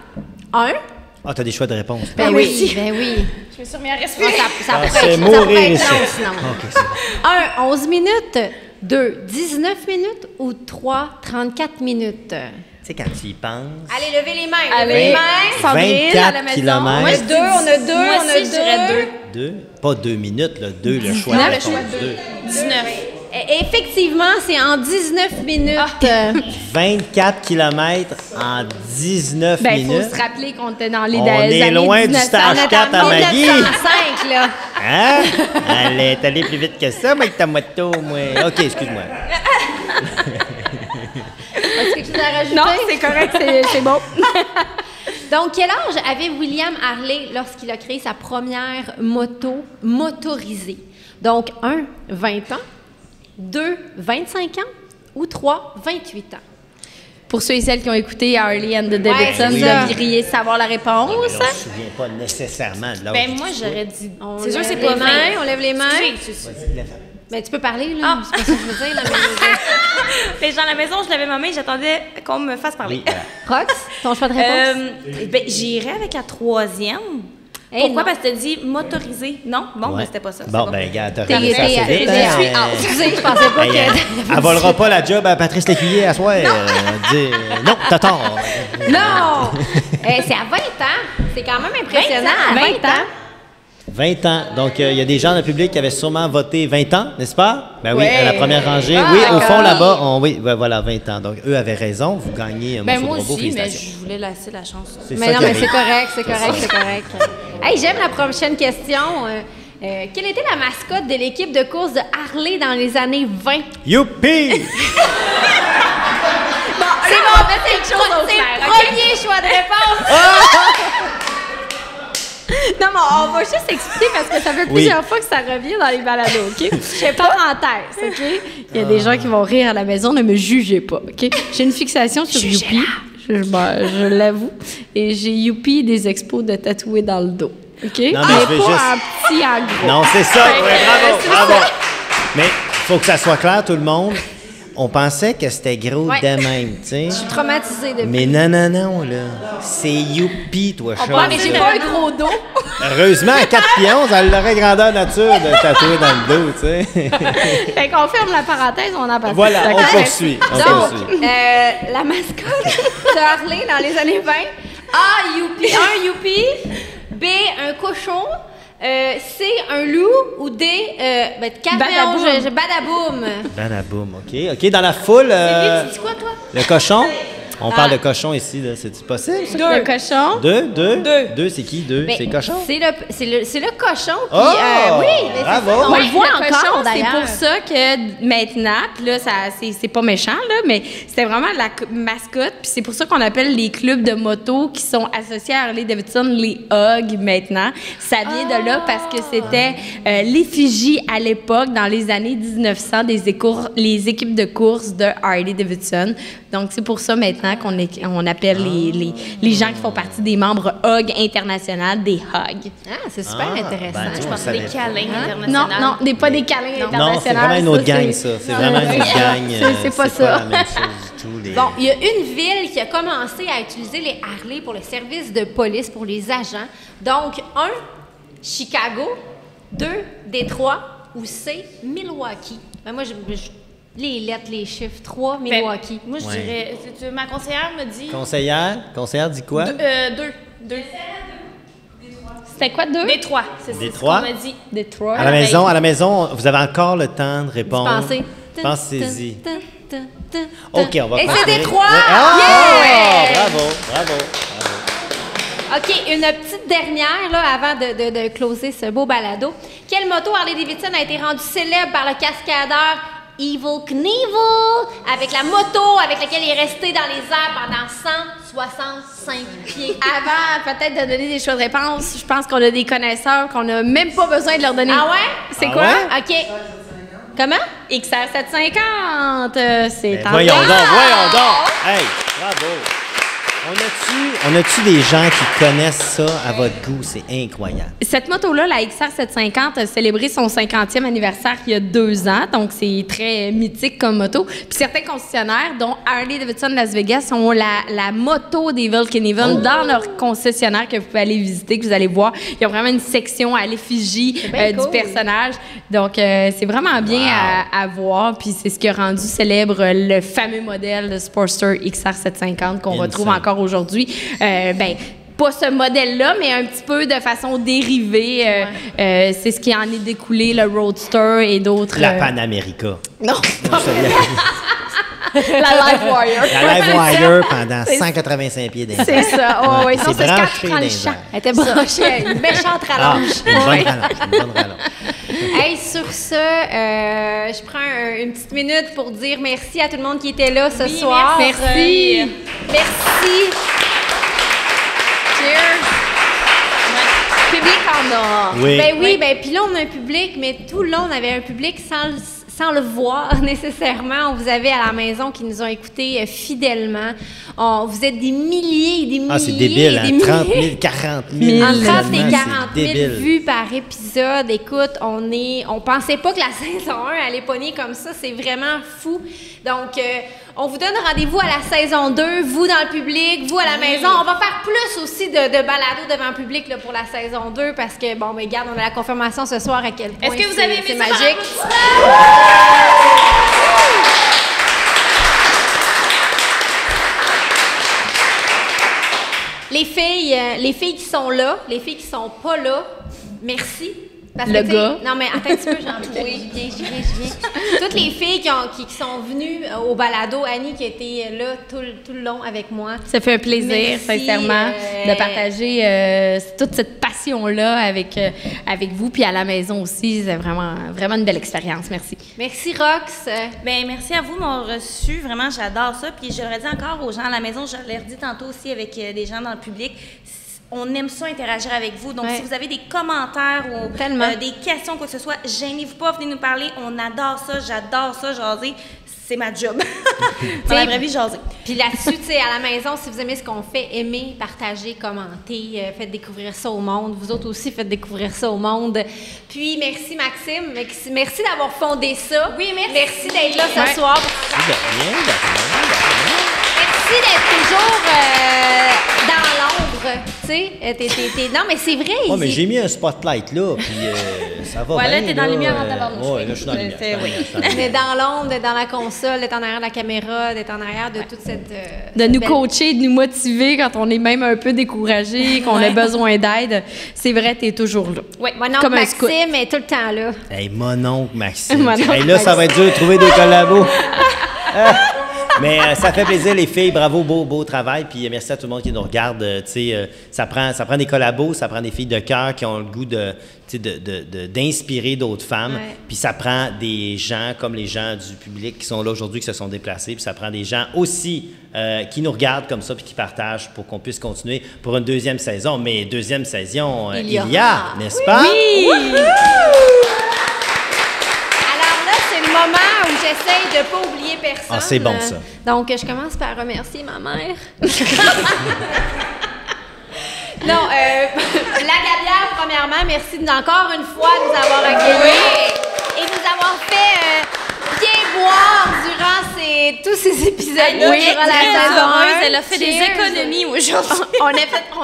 Ah, t'as des choix de réponse. Ben oui. ben oui. Je me suis remis à respirer. Ça Ah, pourrait c'est être, mourir ça ici. pourrait être long, sinon. OK, c'est bon. 1, 11 minutes. 2, 19 minutes. Ou 3, 34 minutes. Tu sais, quand tu y penses... Allez, levez les mains. Allez. Levez les mains. Sandrine, à la 24 maison. kilomètres. Moi, 2, on a 2, Moi on a aussi, je dirais 2. 2? Pas 2 minutes, là. 2, le choix. Non, de le réponse. choix de 2. 19. Effectivement, c'est en 19 minutes. 24 km en 19 Ben, il faut minutes. se rappeler qu'on était dans les On années est loin du 1900. stage 4 à Maggie. 1905, là. Hein? Elle est allée plus vite que ça, moi, avec ta moto, moi. OK, excuse-moi. Est-ce que tu as rajouté? Non, c'est correct, c'est bon. Donc, quel âge avait William Harley lorsqu'il a créé sa première moto motorisée? Donc, 1, 20 ans. 2, 25 ans. Ou 3, 28 ans. Pour ceux et celles qui ont écouté Harley and the Davidson, c'est vous ça. devriez savoir la réponse. On ne se souvient pas nécessairement de l'âge. Ben, moi, j'aurais dit. On C'est sûr, lève c'est les pas mains, vrai. on lève les mains. Excusez. Ben, tu peux parler, là. C'est pas ça que je veux dire, là. Mais... Les gens à la maison, je l'avais ma main, j'attendais qu'on me fasse parler. Oui, voilà. Rox, ton choix de réponse? Ben, j'irais avec la 3e. Hey, Pourquoi? non. Parce que t'as dit motorisé. Non? Bon, Ouais. ben, c'était pas ça. Bon, c'est ben, regarde, t'as T'es- regardé ça assez t'es- vite. t'es- hein? je suis out. Excusez, je pensais pas Hey, que... elle volera pas la job à Patrice Lécuyer à soir. Non, t'as tort. Non! C'est à 20 ans. C'est quand même impressionnant. 20 À 20 ans. 20 ans. Donc, il y a des gens dans le public qui avaient sûrement voté 20 ans, n'est-ce pas? Ben oui, Ouais. à la première rangée. Ah, oui, au fond, d'accord. là-bas, oui, ben voilà, 20 ans. Donc, eux avaient raison. Vous gagnez un Ben, morceau moi de robot. aussi, mais Félicitations. je voulais laisser la chance. C'est Mais ça non, qui mais arrive. c'est correct, c'est correct, c'est correct. Hey, j'aime la prochaine question. Quelle était la mascotte de l'équipe de course de Harley dans les années 20? Youpi! C'est bon, c'est le premier choix de réponse. Non, mais on va juste expliquer parce que ça fait plusieurs fois que ça revient dans les balados, OK? Parenthèse, OK? Il y a des gens qui vont rire à la maison, ne me jugez pas, OK? J'ai une fixation sur Youpi, je l'avoue, et j'ai Youpi des expos de tatouer dans le dos, OK? Non, mais mais je vais pas juste- en petit, en gros. Non, c'est ça. Fait que, Ouais, c'est bravo. Mais il faut que ça soit clair, tout le monde. On pensait que c'était gros Ouais. de même, tu sais. Je suis traumatisée depuis. Mais non, non, non, là. C'est youpi, toi, Ouais, Charles. mais j'ai pas un gros dos. Heureusement, à 4 pions, elle l'aurait grandeur nature de tatouer dans le dos, tu sais. Fait qu'on ferme la parenthèse, on en passe. Voilà, on D'accord? poursuit. On poursuit. Donc, la mascotte de Harley dans les années 20. A, Youpi. 1, Youpi. B, un cochon. C, un loup. Ou D, Badaboum. Badaboum. Badaboum, OK. OK, dans la foule, Tu dis quoi, toi? le cochon. On parle de cochon ici, là. C'est-tu possible, ça? Le cochon. Deux, c'est qui? Deux, Ben, c'est cochon? C'est le cochon. Puis, Oh! oui, mais c'est Bravo! ça. On Ouais, le voit le encore, cochon, c'est d'ailleurs. pour ça que maintenant, puis là, c'est pas méchant, là, mais c'était vraiment la mascotte, puis c'est pour ça qu'on appelle les clubs de moto qui sont associés à Harley Davidson les HOG maintenant. Ça vient de là parce que c'était l'effigie à l'époque, dans les années 1900, les équipes de course de Harley Davidson. Donc, c'est pour ça maintenant qu'on appelle les gens qui font partie des membres HOG international des HOG. Ah, c'est super intéressant. ben, tu Je vois, pensais des câlins Non, internationaux. non, pas des câlins internationaux. Non, c'est vraiment une autre gang, ça. C'est vraiment une autre gang. C'est pas ça. la même chose du tout. les- Bon, il y a une ville qui a commencé à utiliser les Harley pour le service de police pour les agents. Donc, 1, Chicago. 2, Détroit. Ou C, Milwaukee. Ben, moi, les lettres, les chiffres. 3, Milwaukee. Moi, je Ouais. dirais. Ma conseillère me dit. Conseillère dit quoi? 2. C'était quoi, 2? Détroit. C'est ce Détroit? qu'on m'a dit. Detroit. À la maison, vous avez encore le temps de répondre. Pensez. Pensez-y. Tin, tin, OK, on va Et c'est continuer. Détroit! Ouais. Ah! Yeah! Bravo. OK, une petite dernière là, avant de closer ce beau balado. Quelle moto Harley-Davidson a été rendue célèbre par le cascadeur Evel Knievel avec la moto avec laquelle il est resté dans les airs pendant 165 pieds? Avant peut-être de donner des choix de réponse, je pense qu'on a des connaisseurs qu'on n'a même pas besoin de leur donner. Ah ouais? C'est Ah quoi? ouais? OK. Comment? XR 750, c'est Ben, en voyons place. donc. Hey, bravo. On a-tu des gens qui connaissent ça à votre goût? C'est incroyable. Cette moto-là, la XR 750, a célébré son 50e anniversaire il y a 2 ans, donc c'est très mythique comme moto. Puis certains concessionnaires, dont Harley-Davidson Las Vegas, ont la moto d'Evel Knievel dans leur concessionnaire que vous pouvez aller visiter, que vous allez voir. Ils ont vraiment une section à l'effigie bien du cool. personnage. Donc, c'est vraiment bien à voir. Puis c'est ce qui a rendu célèbre le fameux modèle de Sportster XR 750 qu'on retrouve Insane. encore aujourd'hui. Pas ce modèle-là, mais un petit peu de façon dérivée. C'est ce qui en est découlé, le Roadster et d'autres. La Panamérica. Non, Moi, je savais. la Livewire. La Livewire pendant 185 pieds d'indice. C'est ça. Oh, oui, non, C'est c'est quand branché tu prends dans le les champ. airs. Elle était branchée à une méchante rallonge. Une bonne rallonge. Hey, sur ce, je prends une petite minute pour dire merci à tout le monde qui était là ce soir. Merci. Merci. Cheers. Public en or. Oui. Ben oui, ben puis là, on a un public, mais tout le long, on avait un public sans le voir nécessairement. On vous avait à la maison qui nous ont écoutés fidèlement. Vous êtes des milliers et des milliers. Ah, c'est débile, et hein? des 30 000, milliers. 40 000. En 30 et seulement, 40 c'est 000 débile. vues par épisode. Écoute, on pensait pas que la saison 1 allait pogner comme ça. C'est vraiment fou. Donc, on vous donne rendez-vous à la saison 2, vous dans le public, vous à la maison. On va faire plus aussi de balado devant le public là, pour la saison 2 parce que, bon, mais regarde, on a la confirmation ce soir à quel point Est-ce que vous avez aimé c'est ça par magique. Les filles qui sont là, les filles qui sont pas là, merci. Parce Le que, tu sais, gars. Non, mais attends un petit peu, oui, je viens. Toutes les filles qui sont venues au balado, Annie qui était là tout le long avec moi. Ça fait un plaisir, Merci, sincèrement, de partager toute cette passion-là avec vous, puis à la maison aussi. C'est vraiment une belle expérience. Merci. Merci, Rox. Ben merci à vous de m'avoir reçu. Vraiment, j'adore ça. Puis je le redis encore aux gens à la maison, je l'ai redit tantôt aussi avec des gens dans le public. On aime ça interagir avec vous. Donc, Ouais. si vous avez des commentaires ou Tellement. des questions, quoi que ce soit, gênez-vous pas, venez nous parler. On adore ça, j'adore ça, jaser. C'est ma job. Dans la vraie vie, jaser. Puis là-dessus, tu sais, à la maison, si vous aimez ce qu'on fait, aimez, partagez, commentez, faites découvrir ça au monde. Vous autres aussi, faites découvrir ça au monde. Puis, merci Maxime. Merci d'avoir fondé ça. Oui, merci. Merci d'être là ce Ouais. soir. Merci d'être toujours dans l'ombre, tu sais. Non, mais c'est vrai. Ouais, mais j'ai mis un spotlight là, puis ça va Ouais, là, bien. t'es dans la lumière en tabarnouche. Ouais, là, je suis dans la lumière. C'est- oui. D'être dans l'ombre, d'être dans la console, d'être en arrière de la caméra, d'être en arrière de toute cette... De cette nous belle- coacher, de nous motiver quand on est même un peu découragé, qu'on a besoin d'aide. C'est vrai, t'es toujours là. Oui, mon oncle Comme un scout. Maxime est tout le temps là. Hey, mon oncle Maxime. Mon oncle Hey, là, ça va être dur de trouver des collabos. Mais ça fait plaisir, les filles. Bravo, beau travail. Puis merci à tout le monde qui nous regarde. Ça prend des collabos, ça prend des filles de cœur qui ont le goût d'inspirer d'autres femmes. Ouais. Puis ça prend des gens comme les gens du public qui sont là aujourd'hui, qui se sont déplacés. Puis ça prend des gens aussi qui nous regardent comme ça puis qui partagent pour qu'on puisse continuer pour une deuxième saison. Mais deuxième saison, il y a, n'est-ce pas? Alors là, c'est le moment où j'essaye de ne pas oublier personne. Ah, c'est bon, ça. Donc, je commence par remercier ma mère. Non, la Gabière, premièrement, merci encore une fois de nous avoir accueillis et de nous avoir fait bien boire durant tous ces épisodes-là. Oui, durant la très saison heureuse. 1. Elle a fait des Cheers. économies aujourd'hui. On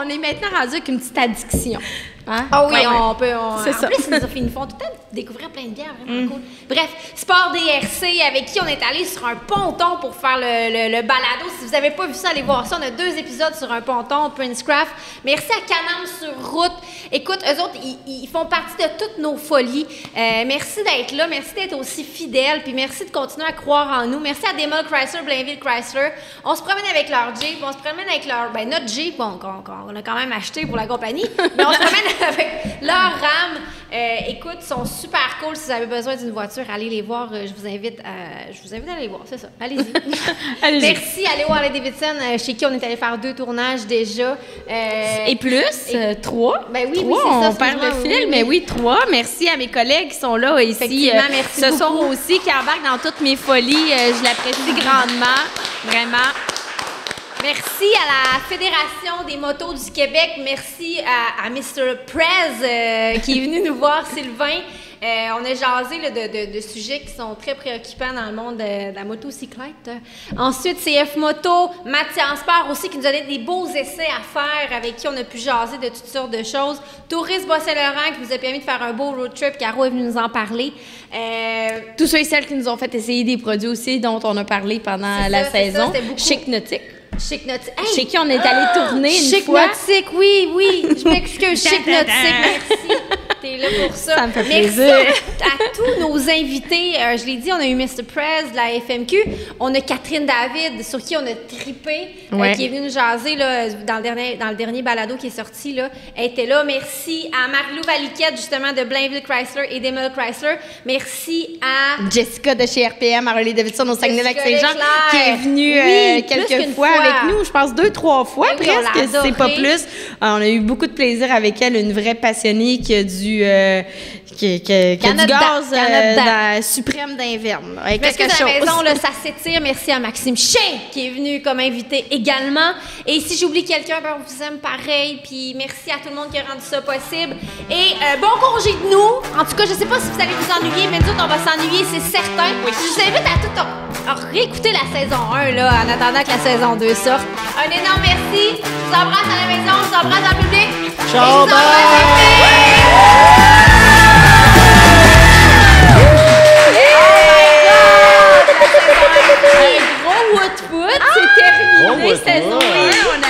est maintenant rendu avec une petite addiction. Hein? Ah oui, Ouais, ouais. on peut. C'est En ça. plus, ils nous font tout le temps découvrir plein de bières, vraiment cool. Bref, Sport DRC, avec qui on est allé sur un ponton pour faire le balado. Si vous n'avez pas vu ça, allez voir ça. On a 2 épisodes sur un ponton, Princecraft. Merci à Canam sur route. Écoute, eux autres, ils font partie de toutes nos folies. Merci d'être là. Merci d'être aussi fidèles. Puis merci de continuer à croire en nous. Merci à Demel Chrysler, Blainville Chrysler. On se promène avec leur Jeep. On se promène avec notre Jeep qu'on a quand même acheté pour la compagnie. Mais on se promène avec leur RAM. Écoute, ils sont super cool. Si vous avez besoin d'une voiture, allez les voir. Je vous invite à aller les voir. C'est ça. Allez-y. Allez-y. Merci à Léo Harley-Davidson, chez qui on est allé faire 2 tournages déjà. Et plus, 3. Ben oui, 3, oui, c'est ça, on perd le excuse-moi, fil, oui, mais oui. oui, 3. Merci à mes collègues qui sont là ici Effectivement, merci ce beaucoup. soir aussi, qui embarquent dans toutes mes folies. Je l'apprécie grandement, vraiment. Merci à la Fédération des motos du Québec. Merci à Mr. Prez qui est venu nous voir, Sylvain. On a jasé là, de sujets qui sont très préoccupants dans le monde de la motocyclette. Ensuite, CF Moto, Mathias Sport aussi qui nous donnait des beaux essais à faire, avec qui on a pu jaser de toutes sortes de choses. Tourisme Bois-Saint-Laurent qui nous a permis de faire un beau road trip. Caro est venue nous en parler. Tous ceux et celles qui nous ont fait essayer des produits aussi dont on a parlé pendant C'est la ça, c'est ça, saison. c'était beaucoup. Chic Nautique. Chic Nautique. Chez qui on est allé tourner une Chic fois. Nautique, oui. Je m'excuse. Chic Nautique, merci. T'es là pour ça. Ça me fait Merci plaisir. à tous nos invités. Je l'ai dit, on a eu Mr. Prez de la FMQ. On a Catherine David, sur qui on a trippé, Ouais. qui est venue nous jaser là, dans le dernier balado qui est sorti. Là. Elle était là. Merci à Marie-Lou Valiquette, justement, de Blainville Chrysler et d'Emel Chrysler. Merci à... Jessica de chez RPM, Harley-Davidson au Saguenay-Lac-Saint-Jean, Leclerc. qui est venue Oui, quelques plus qu'une fois fois. avec nous, je pense 2-3 fois Oui, on l'a presque, si c'est pas adorée. plus. On a eu beaucoup de plaisir avec elle, une vraie passionnée qui a du, qui a en du a dedans, gaz il y en a dedans. suprême d'inverne. Avec Parce que quelque à la chose. maison, là, ça s'étire. Merci à Maxime Chien qui est venu comme invité également. Et si j'oublie quelqu'un, ben, on vous aime pareil. Puis merci à tout le monde qui a rendu ça possible. Et bon congé de nous. En tout cas, je sais pas si vous allez vous ennuyer, mais nous autres, on va s'ennuyer, c'est certain. Je vous invite à tout à réécouter la saison 1 là, en attendant que la saison 2 sorte. Un énorme merci. Je vous embrasse à la maison, je vous embrasse dans le public. Ciao, Et je vous embrasse bye. Un gros wood-foot, c'est terminé, Gros saison wood-foot.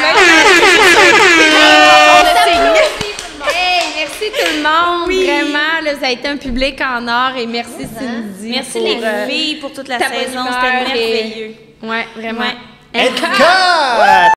1. Hey, merci tout le monde. Vraiment, là, ça a été un public en or et merci Cindy. Merci pour, les filles pour toute la ta bonne saison. humeur C'était et- merveilleux. Ouais, vraiment. Ouais. And cut!